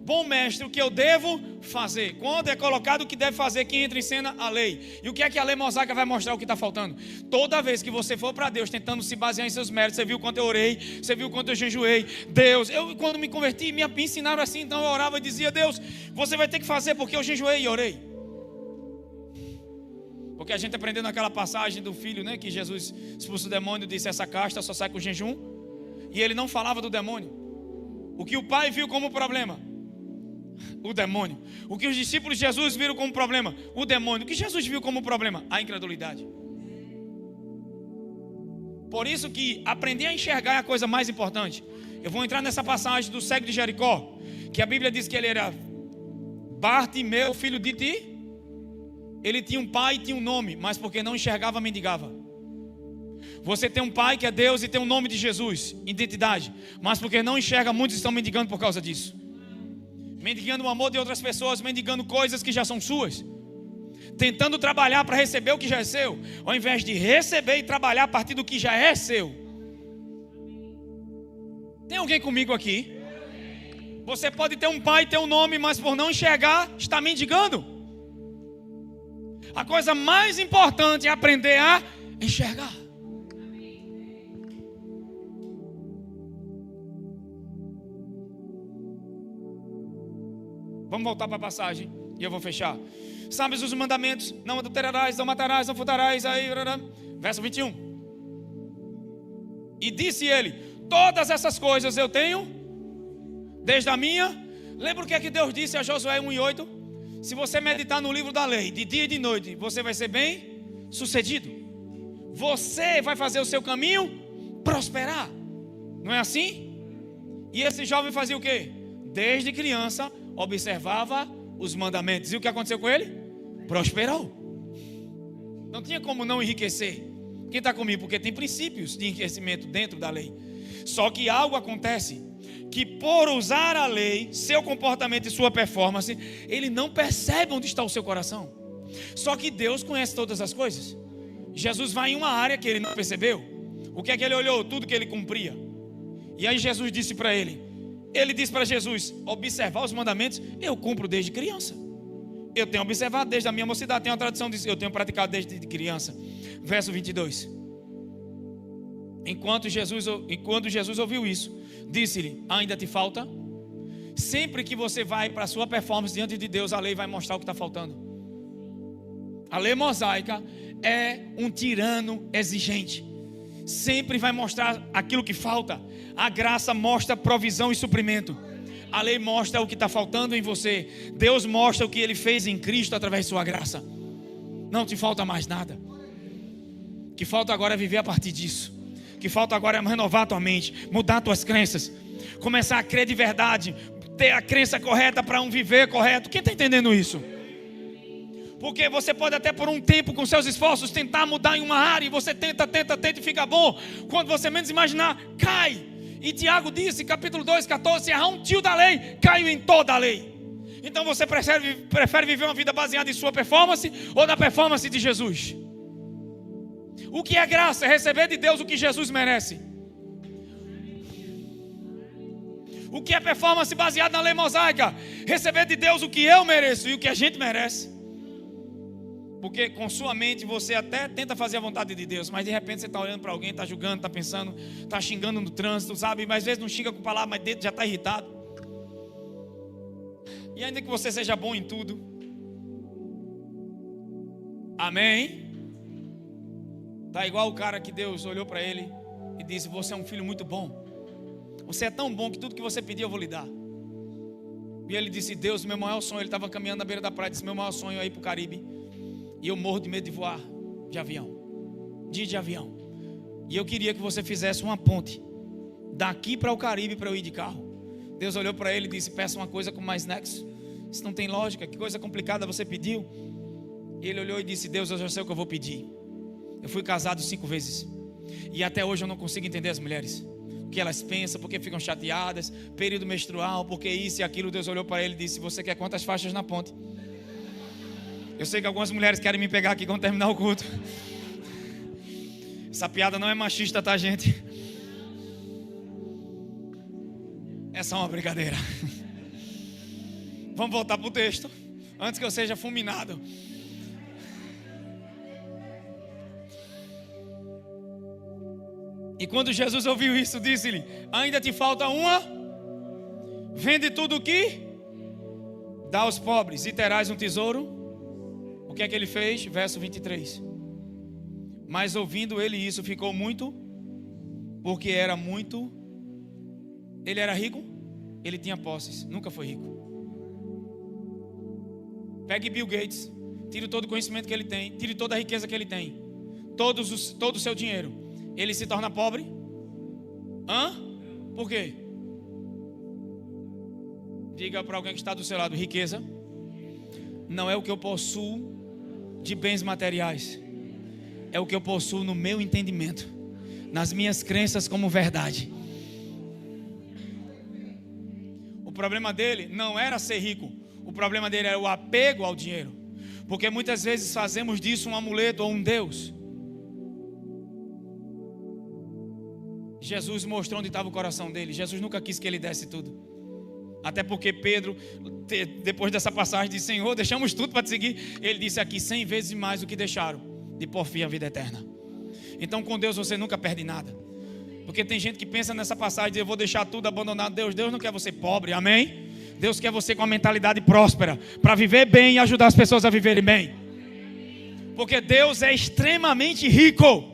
[SPEAKER 1] bom mestre, o que eu devo fazer? Quando é colocado o que deve fazer, quem entra em cena? A lei. E o que é que a lei mosaica vai mostrar o que está faltando? Toda vez que você for para Deus tentando se basear em seus méritos, você viu quanto eu orei, você viu quanto eu jejuei. Deus, eu quando me converti, me ensinaram assim, então eu orava e dizia: Deus, você vai ter que fazer porque eu jejuei e orei. Porque a gente aprendeu naquela passagem do filho, né, que Jesus expulsa o demônio e disse: essa casta só sai com jejum. E ele não falava do demônio. O que o pai viu como problema? O demônio. O que os discípulos de Jesus viram como problema? O demônio. O que Jesus viu como problema? A incredulidade. Por isso que aprender a enxergar é a coisa mais importante. Eu vou entrar nessa passagem do cego de Jericó, que a Bíblia diz que ele era Bartimeu, filho de Ele tinha um pai e tinha um nome, mas porque não enxergava, mendigava. Você tem um pai que é Deus e tem o nome de Jesus, identidade, mas porque não enxerga, muitos estão mendigando por causa disso. Mendigando o amor de outras pessoas, mendigando coisas que já são suas, tentando trabalhar para receber o que já é seu, ao invés de receber e trabalhar a partir do que já é seu. Tem alguém comigo aqui? Você pode ter um pai, ter um nome, mas por não enxergar, está mendigando. A coisa mais importante é aprender a enxergar. Vamos voltar para a passagem e eu vou fechar. Sabes os mandamentos: não adulterarás, não matarás, não furtarás. Verso 21. E disse ele: todas essas coisas eu tenho desde a minha. Lembra o que é que Deus disse a Josué 1:8? Se você meditar no livro da lei de dia e de noite, você vai ser bem sucedido. Você vai fazer o seu caminho prosperar. Não é assim? E esse jovem fazia o quê? Desde criança observava os mandamentos. E o que aconteceu com ele? Prosperou. Não tinha como não enriquecer. Quem está comigo? Porque tem princípios de enriquecimento dentro da lei. Só que algo acontece, que por usar a lei, seu comportamento e sua performance, ele não percebe onde está o seu coração. Só que Deus conhece todas as coisas. Jesus vai em uma área que ele não percebeu. O que é que ele olhou? Tudo que ele cumpria. E aí Jesus disse para ele, disse para Jesus: observar os mandamentos eu cumpro desde criança. Eu tenho observado desde a minha mocidade. Tem uma tradição disso, eu tenho praticado desde criança. Verso 22. Enquanto Jesus ouviu isso, disse-lhe: ainda te falta? Sempre que você vai para a sua performance diante de Deus, a lei vai mostrar o que está faltando. A lei mosaica é um tirano exigente. Sempre vai mostrar aquilo que falta. A graça mostra provisão e suprimento. A lei mostra o que está faltando em você. Deus mostra o que Ele fez em Cristo através de sua graça. Não te falta mais nada. O que falta agora é viver a partir disso. O que falta agora é renovar a tua mente, mudar as tuas crenças, começar a crer de verdade, ter a crença correta para um viver correto. Quem está entendendo isso? Porque você pode até por um tempo, com seus esforços, tentar mudar em uma área, e você tenta e fica bom. Quando você menos imaginar, cai. E Tiago disse, capítulo 2, 14, se errar um tio da lei, caiu em toda a lei. Então você prefere viver uma vida baseada em sua performance ou na performance de Jesus? O que é graça? É receber de Deus o que Jesus merece. O que é performance baseada na lei mosaica? Receber de Deus o que eu mereço e o que a gente merece. Porque com sua mente você até tenta fazer a vontade de Deus, mas de repente você está olhando para alguém, está julgando, está pensando, está xingando no trânsito, sabe? Mas às vezes não xinga com palavras, mas dentro já está irritado. E ainda que você seja bom em tudo, amém? Está igual o cara que Deus olhou para ele e disse: você é um filho muito bom. Você é tão bom que tudo que você pedir eu vou lhe dar. E ele disse: Deus, meu maior sonho, ele estava caminhando na beira da praia, disse: meu maior sonho é ir para o Caribe. E eu morro de medo de voar de avião, de avião. E eu queria que você fizesse uma ponte daqui para o Caribe para eu ir de carro. Deus olhou para ele e disse: peça uma coisa com mais nexo. Isso não tem lógica, que coisa complicada você pediu. E ele olhou e disse: Deus, eu já sei o que eu vou pedir. Eu fui casado 5 vezes e até hoje eu não consigo entender as mulheres. O que elas pensam, porque ficam chateadas, período menstrual, porque isso e aquilo. Deus olhou para ele e disse: você quer quantas faixas na ponte? Eu sei que algumas mulheres querem me pegar aqui quando terminar o culto. Essa piada não é machista, tá, gente? É só uma brincadeira. Vamos voltar para o texto, antes que eu seja fulminado. E quando Jesus ouviu isso, disse-lhe: ainda te falta uma? Vende tudo o que dá aos pobres e terás um tesouro. O que é que ele fez? Verso 23. Mas ouvindo ele isso, ficou muito, porque era muito. Ele era rico? Ele tinha posses, nunca foi rico. Pegue Bill Gates, tire todo o conhecimento que ele tem, tire toda a riqueza que ele tem, todo o seu dinheiro, ele se torna pobre? Por quê? Diga para alguém que está do seu lado: riqueza não é o que eu possuo, de bens materiais. É o que eu possuo no meu entendimento, nas minhas crenças como verdade. O problema dele não era ser rico. O problema dele era o apego ao dinheiro. Porque muitas vezes fazemos disso um amuleto ou um Deus. Jesus mostrou onde estava o coração dele. Jesus nunca quis que ele desse tudo. Até porque Pedro, depois dessa passagem, disse: Senhor, deixamos tudo para te seguir. Ele disse aqui 100 vezes mais do que deixaram, de por fim a vida eterna. Então com Deus você nunca perde nada. Porque tem gente que pensa nessa passagem e diz: eu vou deixar tudo abandonado. Deus não quer você pobre, amém? Deus quer você com a mentalidade próspera, para viver bem e ajudar as pessoas a viverem bem. Porque Deus é extremamente rico.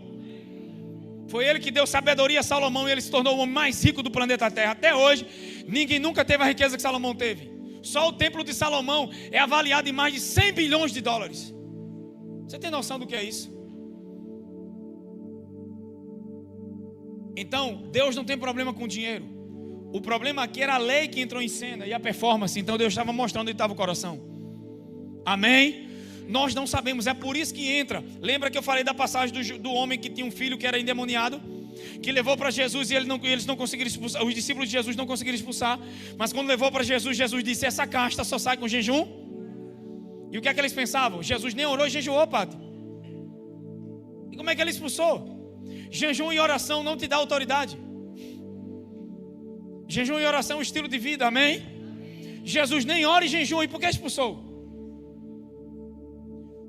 [SPEAKER 1] Foi Ele que deu sabedoria a Salomão e ele se tornou o homem mais rico do planeta Terra. Até hoje, ninguém nunca teve a riqueza que Salomão teve. Só o templo de Salomão é avaliado em mais de 100 bilhões de dólares. Você tem noção do que é isso? Então, Deus não tem problema com dinheiro. O problema aqui era a lei que entrou em cena e a performance. Então Deus estava mostrando onde estava o coração. Amém? Nós não sabemos, é por isso que entra. Lembra que eu falei da passagem do homem que tinha um filho que era endemoniado, que levou para Jesus e eles não conseguiram expulsar. Os discípulos de Jesus não conseguiram expulsar. Mas quando levou para Jesus, Jesus disse: essa casta só sai com jejum. E o que é que eles pensavam? Jesus nem orou e jejuou, padre. E como é que ele expulsou? Jejum e oração não te dá autoridade. Jejum e oração é um estilo de vida, amém? Jesus nem ora e jejum, e por que expulsou?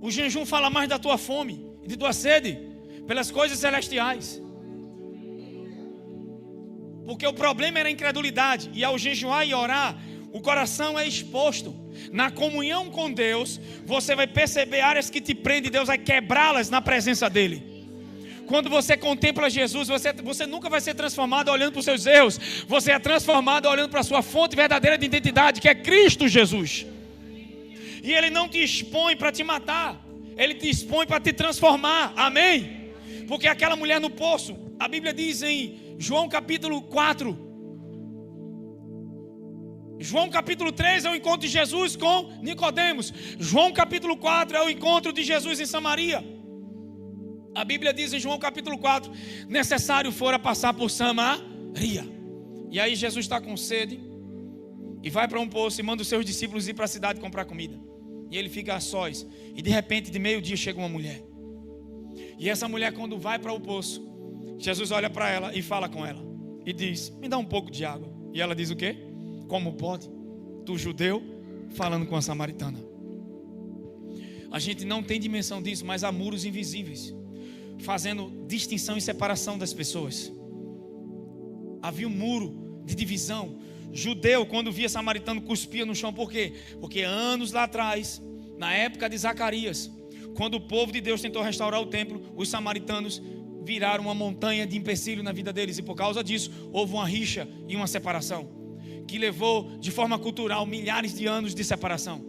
[SPEAKER 1] O jejum fala mais da tua fome e de tua sede pelas coisas celestiais. Porque o problema era a incredulidade. E ao jejuar e orar, o coração é exposto. Na comunhão com Deus, você vai perceber áreas que te prendem. Deus vai quebrá-las na presença dEle. Quando você contempla Jesus, você nunca vai ser transformado olhando para os seus erros. Você é transformado olhando para a sua fonte verdadeira de identidade, que é Cristo Jesus. E Ele não te expõe para te matar. Ele te expõe para te transformar. Amém? Porque aquela mulher no poço, a Bíblia diz em João capítulo 4. João capítulo 3 é o encontro de Jesus com Nicodemos. João capítulo 4 é o encontro de Jesus em Samaria. A Bíblia diz em João capítulo 4: necessário fora passar por Samaria. E aí Jesus está com sede e vai para um poço e manda os seus discípulos ir para a cidade comprar comida. E ele fica a sós. E de repente, de meio-dia, chega uma mulher. E essa mulher, quando vai para o poço, Jesus olha para ela e fala com ela. E diz: me dá um pouco de água. E ela diz o quê? Como pode? Tu judeu falando com a samaritana. A gente não tem dimensão disso, mas há muros invisíveis, fazendo distinção e separação das pessoas. Havia um muro de divisão. Judeu, quando via samaritano, cuspia no chão. Por quê? Porque anos lá atrás, na época de Zacarias, quando o povo de Deus tentou restaurar o templo, os samaritanos viraram uma montanha de empecilho na vida deles. E por causa disso, houve uma rixa e uma separação, que levou de forma cultural milhares de anos de separação.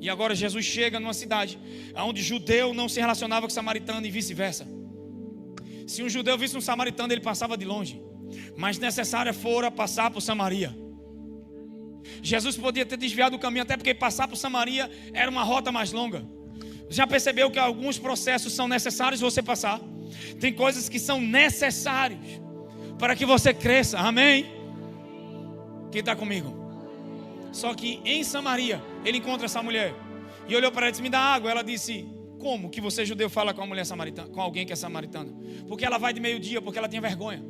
[SPEAKER 1] E agora Jesus chega numa cidade onde judeu não se relacionava com samaritano e vice-versa. Se um judeu visse um samaritano, ele passava de longe. Mas necessária fora passar por Samaria. Jesus podia ter desviado o caminho, até porque passar por Samaria era uma rota mais longa. Já percebeu que alguns processos são necessários você passar? Tem coisas que são necessárias para que você cresça, amém? Quem está comigo? Só que em Samaria, ele encontra essa mulher e olhou para ela e disse: me dá água. Ela disse: como que você judeu fala com a mulher samaritana, com alguém que é samaritana? Porque ela vai de meio-dia, porque ela tinha vergonha.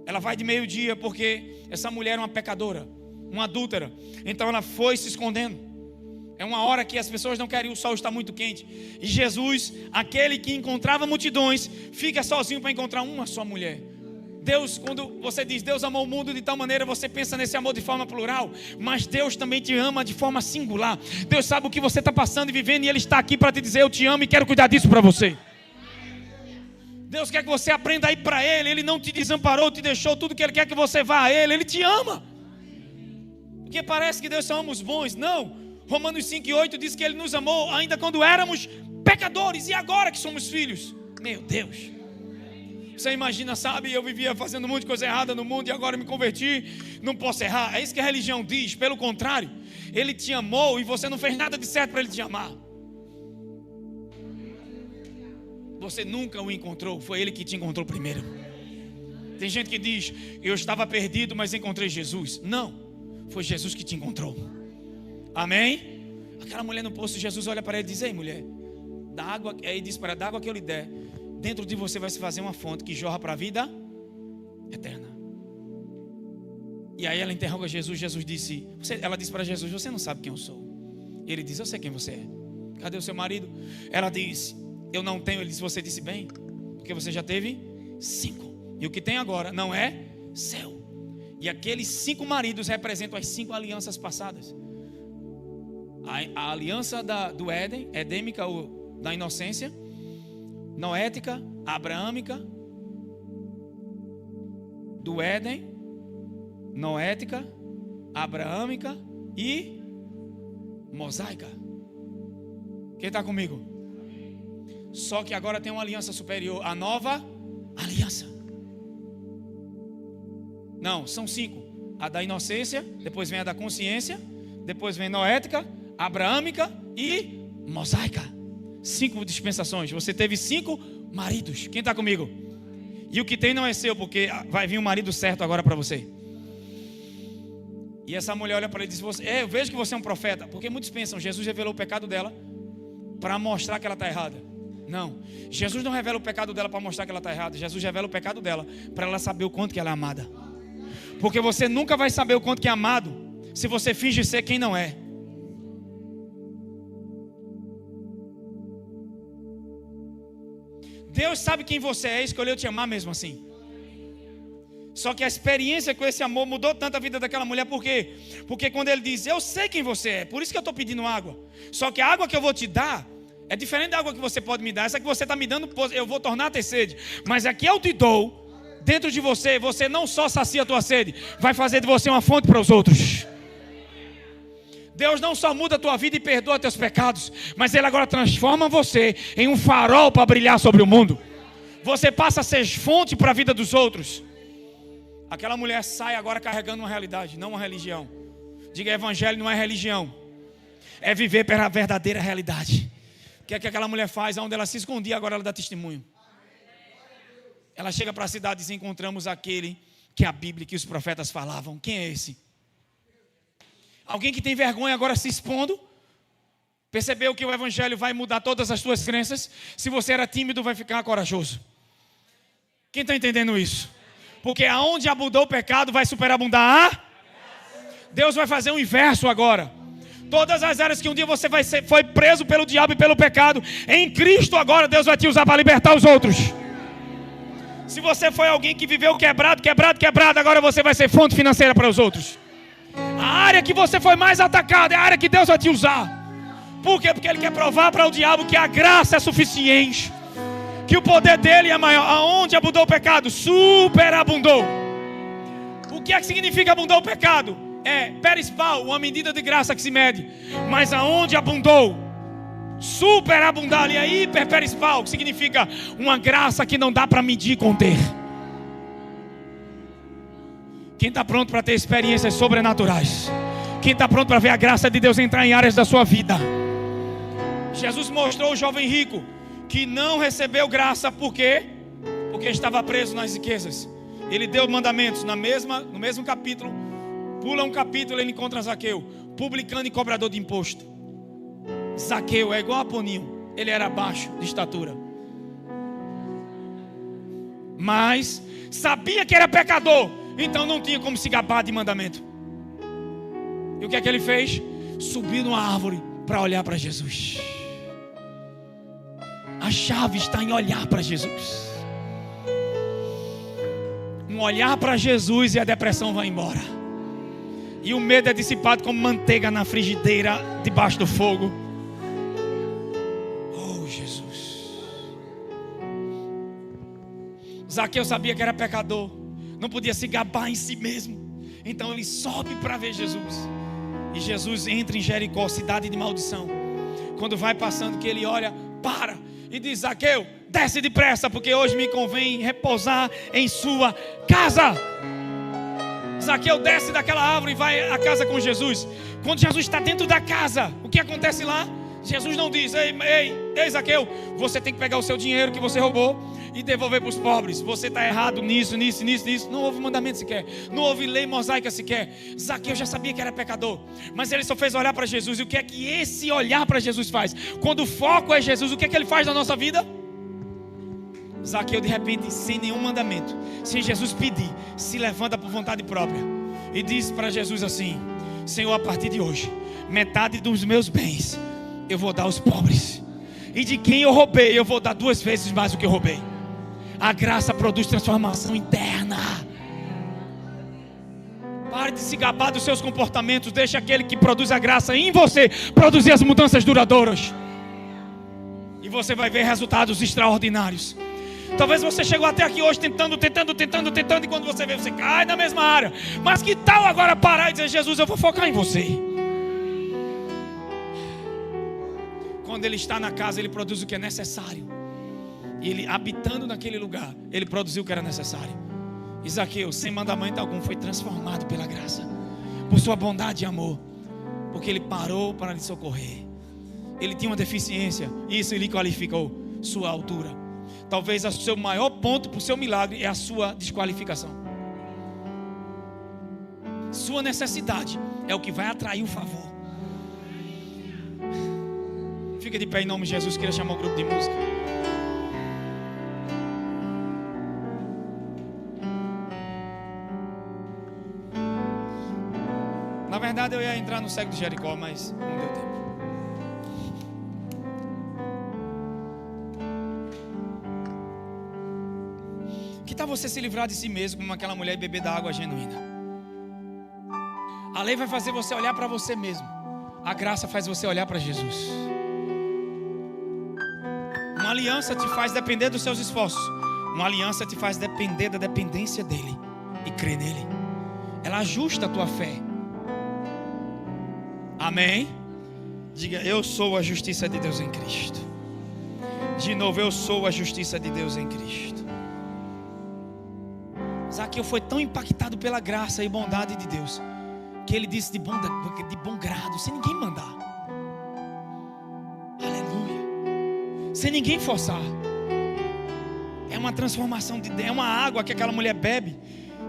[SPEAKER 1] Ela vai de meio-dia porque essa mulher era uma pecadora, uma adúltera. Então ela foi se escondendo. É uma hora que as pessoas não querem, o sol está muito quente. E Jesus, aquele que encontrava multidões, fica sozinho para encontrar uma só mulher. Deus, quando você diz Deus amou o mundo de tal maneira, você pensa nesse amor de forma plural. Mas Deus também te ama de forma singular. Deus sabe o que você está passando e vivendo, e Ele está aqui para te dizer: eu te amo e quero cuidar disso para você. Deus quer que você aprenda a ir para Ele. Ele não te desamparou, te deixou. Tudo que Ele quer que você vá a Ele. Ele te ama. Porque parece que Deus só ama os bons. Não. Romanos 5:8 diz que Ele nos amou ainda quando éramos pecadores. E agora que somos filhos? Meu Deus. Você imagina, sabe, eu vivia fazendo um monte de coisa errada no mundo e agora me converti, não posso errar. É isso que a religião diz. Pelo contrário, Ele te amou e você não fez nada de certo para Ele te amar. Você nunca o encontrou, foi Ele que te encontrou primeiro. Tem gente que diz: eu estava perdido, mas encontrei Jesus. Não, foi Jesus que te encontrou. Amém? Aquela mulher no poço, Jesus olha para ela e diz: ei, mulher, da água, aí diz para ela: da água que eu lhe der, dentro de você vai se fazer uma fonte que jorra para a vida eterna. E aí ela interroga Jesus. Jesus disse, ela disse para Jesus: você não sabe quem eu sou. E ele diz: eu sei quem você é. Cadê o seu marido? Ela diz: eu não tenho. Ele disse: você disse bem, porque você já teve 5. E o que tem agora não é seu. E aqueles 5 maridos representam as 5 alianças passadas. A aliança do Éden, edêmica, da inocência, noética, abraâmica, do Éden, noética, abraâmica e mosaica. Quem está comigo? Só que agora tem uma aliança superior, a nova aliança. Não, são 5. A da inocência, depois vem a da consciência, depois vem noética, abraâmica e mosaica. 5 dispensações. Você teve 5 maridos. Quem está comigo? E o que tem não é seu, porque vai vir um marido certo agora para você. E essa mulher olha para ele e diz: eu vejo que você é um profeta. Porque muitos pensam: Jesus revelou o pecado dela para mostrar que ela está errada. Não, Jesus não revela o pecado dela para mostrar que ela está errada. Jesus revela o pecado dela para ela saber o quanto que ela é amada. Porque você nunca vai saber o quanto que é amado se você finge ser quem não é. Deus sabe quem você é e escolheu te amar mesmo assim. Só que a experiência com esse amor mudou tanto a vida daquela mulher. Por quê? Porque quando ele diz: eu sei quem você é, por isso que eu estou pedindo água. Só que a água que eu vou te dar é diferente da água que você pode me dar. Essa que você está me dando, eu vou tornar a ter sede. Mas aqui eu te dou. Dentro de você, você não só sacia a tua sede, vai fazer de você uma fonte para os outros. Deus não só muda a tua vida e perdoa teus pecados, mas Ele agora transforma você em um farol para brilhar sobre o mundo. Você passa a ser fonte para a vida dos outros. Aquela mulher sai agora carregando uma realidade, não uma religião. Diga: evangelho não é religião, é viver pela verdadeira realidade. O que é que aquela mulher faz? Onde ela se escondia, agora ela dá testemunho. Ela chega para a cidade e diz: encontramos aquele que a Bíblia, que os profetas falavam. Quem é esse? Alguém que tem vergonha agora se expondo. Percebeu que o evangelho vai mudar todas as suas crenças? Se você era tímido, vai ficar corajoso. Quem está entendendo isso? Porque aonde abundou o pecado, vai superabundar. Deus vai fazer o inverso agora. Todas as áreas que um dia você foi preso pelo diabo e pelo pecado, em Cristo agora Deus vai te usar para libertar os outros. Se você foi alguém que viveu quebrado, agora você vai ser fonte financeira para os outros. A área que você foi mais atacado é a área que Deus vai te usar. Por quê? Porque Ele quer provar para o diabo que a graça é suficiente, que o poder dele é maior. Aonde abundou o pecado? Superabundou. O que é que significa abundou o pecado? É perispal, uma medida de graça que se mede. Mas aonde abundou? Superabundar, e aí hiperperispal, que significa uma graça que não dá para medir e conter. Quem está pronto para ter experiências sobrenaturais? Quem está pronto para ver a graça de Deus entrar em áreas da sua vida? Jesus mostrou o jovem rico que não recebeu graça. Por quê? Porque estava preso nas riquezas. Ele deu mandamentos no mesmo capítulo. Pula um capítulo, ele encontra Zaqueu, publicano e cobrador de imposto. Zaqueu é igual a Poninho, ele era baixo de estatura, mas sabia que era pecador, então não tinha como se gabar de mandamento. E o que é que ele fez? Subiu numa árvore para olhar para Jesus. A chave está em olhar para Jesus. Um olhar para Jesus e a depressão vai embora. E o medo é dissipado como manteiga na frigideira debaixo do fogo. Oh, Jesus. Zaqueu sabia que era pecador, não podia se gabar em si mesmo. Então ele sobe para ver Jesus. E Jesus entra em Jericó, cidade de maldição. Quando vai passando, que ele olha, para e diz: Zaqueu, desce depressa, porque hoje me convém repousar em sua casa. Zaqueu desce daquela árvore e vai à casa com Jesus. Quando Jesus está dentro da casa, o que acontece lá? Jesus não diz: ei, Zaqueu, você tem que pegar o seu dinheiro que você roubou e devolver para os pobres. Você está errado nisso. Não houve mandamento sequer, não houve lei mosaica sequer. Zaqueu já sabia que era pecador, mas ele só fez olhar para Jesus. E o que é que esse olhar para Jesus faz? Quando o foco é Jesus, o que é que ele faz na nossa vida? Zaqueu, de repente, sem nenhum mandamento, sem Jesus pedir, se levanta por vontade própria e diz para Jesus assim: Senhor, a partir de hoje, metade dos meus bens eu vou dar aos pobres, e de quem eu roubei eu vou dar 2 vezes mais do que eu roubei. A graça produz transformação interna. Pare de se gabar dos seus comportamentos. Deixe aquele que produz a graça em você produzir as mudanças duradouras, e você vai ver resultados extraordinários. Talvez você chegou até aqui hoje tentando, e quando você vê, você cai na mesma área. Mas que tal agora parar e dizer: Jesus, eu vou focar em você. Quando ele está na casa, ele produz o que é necessário. E ele, habitando naquele lugar, ele produziu o que era necessário. E Zaqueu, sem mandamento algum, foi transformado pela graça, por sua bondade e amor, porque ele parou para lhe socorrer. Ele tinha uma deficiência, e isso lhe qualificou, sua altura. Talvez o seu maior ponto para o seu milagre é a sua desqualificação. Sua necessidade é o que vai atrair o favor. Fica de pé em nome de Jesus. Queria chamar o grupo de música. Na verdade eu ia entrar no cego de Jericó, mas não deu tempo. Que tal você se livrar de si mesmo como aquela mulher e beber da água genuína? A lei vai fazer você olhar para você mesmo. A graça faz você olhar para Jesus. Uma aliança te faz depender dos seus esforços. Uma aliança te faz depender da dependência dele e crer nele. Ela ajusta a tua fé. Amém? Diga: eu sou a justiça de Deus em Cristo. De novo: eu sou a justiça de Deus em Cristo. Zaqueu foi tão impactado pela graça e bondade de Deus, que ele disse de bom grado, sem ninguém mandar. Aleluia. Sem ninguém forçar. É uma transformação de Deus. É uma água que aquela mulher bebe,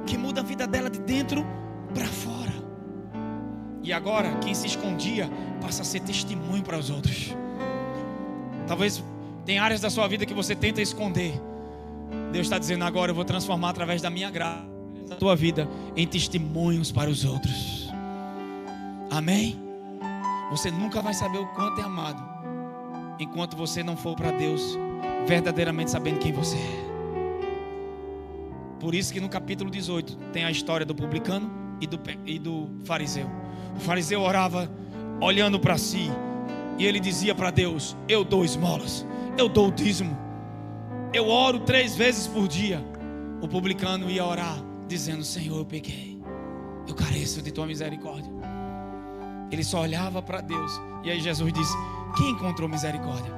[SPEAKER 1] que muda a vida dela de dentro para fora. E agora, quem se escondia passa a ser testemunho para os outros. Talvez tem áreas da sua vida que você tenta esconder. Deus está dizendo: agora eu vou transformar através da minha graça a tua vida em testemunhos para os outros. Amém? Você nunca vai saber o quanto é amado enquanto você não for para Deus verdadeiramente sabendo quem você é. Por isso que no capítulo 18 tem a história do publicano e do fariseu. O fariseu orava olhando para si, e ele dizia para Deus: eu dou esmolas, eu dou o dízimo, eu oro 3 vezes por dia. O publicano ia orar dizendo: Senhor, eu pequei, eu careço de tua misericórdia. Ele só olhava para Deus. E aí Jesus disse: quem encontrou misericórdia?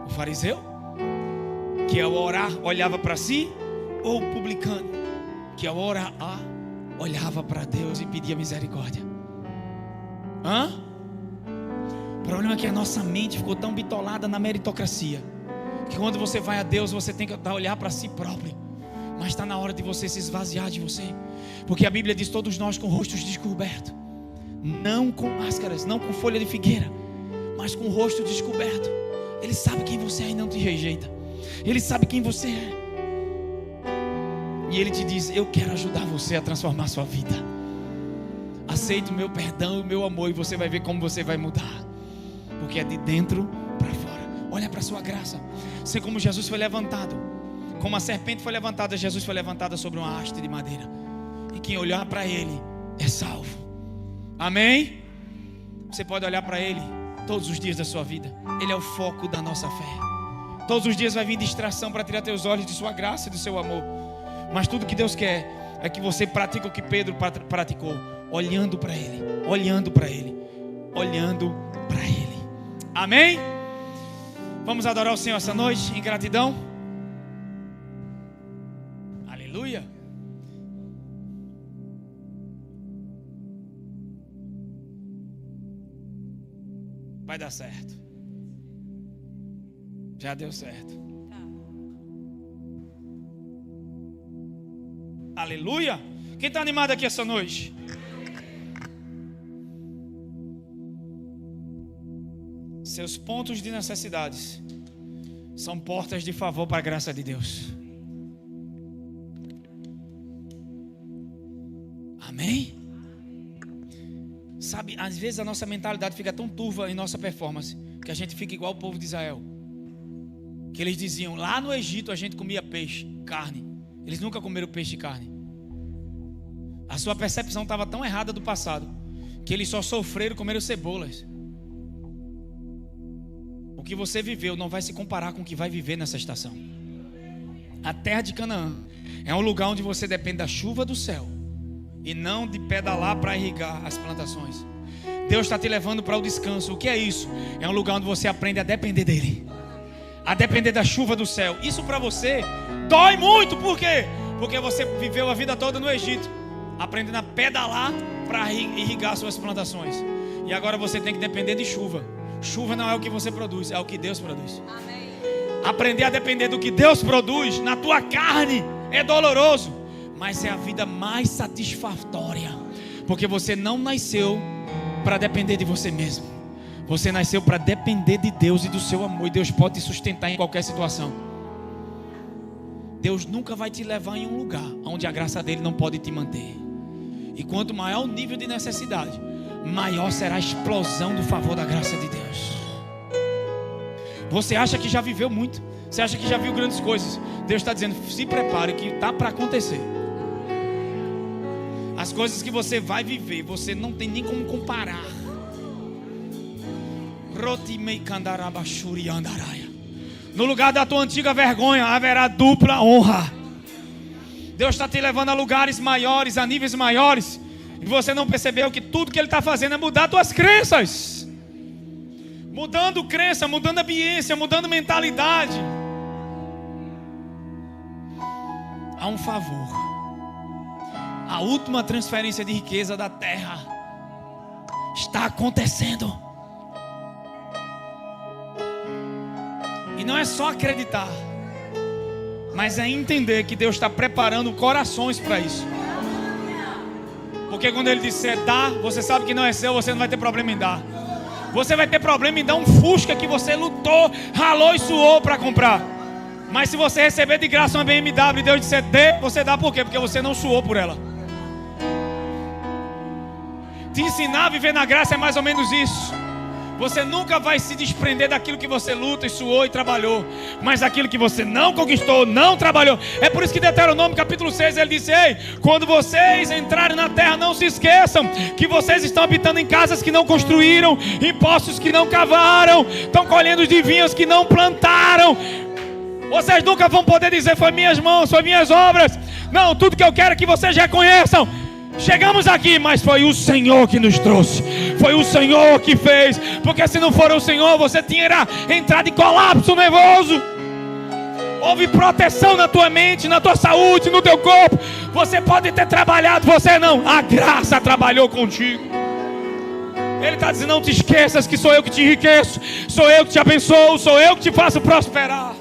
[SPEAKER 1] O fariseu, que ao orar olhava para si, ou o publicano, que ao orar olhava para Deus e pedia misericórdia? O problema é que a nossa mente ficou tão bitolada na meritocracia, que quando você vai a Deus, você tem que olhar para si próprio. Mas está na hora de você se esvaziar de você, porque a Bíblia diz: todos nós com rostos descobertos, não com máscaras, não com folha de figueira, mas com o rosto descoberto. Ele sabe quem você é e não te rejeita. Ele sabe quem você é, e Ele te diz: eu quero ajudar você a transformar a sua vida. Aceite o meu perdão e o meu amor, e você vai ver como você vai mudar, porque é de dentro para fora. Olha para a sua graça. Assim como Jesus foi levantado, como a serpente foi levantada, Jesus foi levantada sobre uma haste de madeira, e quem olhar para Ele é salvo. Amém? Você pode olhar para Ele todos os dias da sua vida. Ele é o foco da nossa fé. Todos os dias vai vir distração para tirar teus olhos de sua graça e do seu amor, mas tudo que Deus quer é que você pratique o que Pedro praticou, olhando para Ele, olhando para Ele, olhando para Ele. Amém? Vamos adorar o Senhor essa noite em gratidão. Aleluia. Vai dar certo. Já deu certo. Aleluia. Quem está animado aqui essa noite? Seus pontos de necessidades são portas de favor para a graça de Deus. Amém? Sabe, às vezes a nossa mentalidade fica tão turva em nossa performance que a gente fica igual o povo de Israel. Que eles diziam, lá no Egito a gente comia peixe, carne. Eles nunca comeram peixe e carne. A sua percepção estava tão errada do passado que eles só sofreram comeram cebolas. O que você viveu não vai se comparar com o que vai viver nessa estação. A terra de Canaã é um lugar onde você depende da chuva do céu e não de pedalar para irrigar as plantações. Deus está te levando para o descanso. O que é isso? É um lugar onde você aprende a depender dele, a depender da chuva do céu. Isso para você dói muito. Por quê? Porque você viveu a vida toda no Egito, aprendendo a pedalar para irrigar suas plantações. E agora você tem que depender de chuva. Chuva não é o que você produz, é o que Deus produz. Amém. Aprender a depender do que Deus produz na tua carne é doloroso, mas é a vida mais satisfatória, porque você não nasceu para depender de você mesmo. Você nasceu para depender de Deus e do seu amor, e Deus pode te sustentar em qualquer situação. Deus nunca vai te levar em um lugar onde a graça dele não pode te manter. E quanto maior o nível de necessidade, maior será a explosão do favor da graça de Deus. Você acha que já viveu muito, você acha que já viu grandes coisas. Deus está dizendo, se prepare que está para acontecer. As coisas que você vai viver, você não tem nem como comparar. No lugar da tua antiga vergonha haverá dupla honra. Deus está te levando a lugares maiores, a níveis maiores, e você não percebeu que tudo que Ele está fazendo é mudar tuas crenças. Mudando crença, mudando ambiência, mudando mentalidade. Há um favor. A última transferência de riqueza da terra está acontecendo. E não é só acreditar, mas é entender que Deus está preparando corações para isso. Porque quando Ele disser dá, você sabe que não é seu, você não vai ter problema em dar. Você vai ter problema em dar um Fusca que você lutou, ralou e suou para comprar. Mas se você receber de graça uma BMW e Deus disser dê, você dá por quê? Porque você não suou por ela. Te ensinar a viver na graça é mais ou menos isso. Você nunca vai se desprender daquilo que você luta e suou e trabalhou, mas aquilo que você não conquistou, não trabalhou. É por isso que Deuteronômio capítulo 6 ele disse: ei, quando vocês entrarem na terra, não se esqueçam que vocês estão habitando em casas que não construíram, em poços que não cavaram, estão colhendo de vinhas que não plantaram. Vocês nunca vão poder dizer foi minhas mãos, foi minhas obras. Não, tudo que eu quero é que vocês reconheçam: chegamos aqui, mas foi o Senhor que nos trouxe, foi o Senhor que fez. Porque se não for o Senhor, você tinha entrado em colapso nervoso. Houve proteção na tua mente, na tua saúde, no teu corpo. Você pode ter trabalhado, você não. A graça trabalhou contigo. Ele está dizendo: não te esqueças que sou eu que te enriqueço, sou eu que te abençoo, sou eu que te faço prosperar.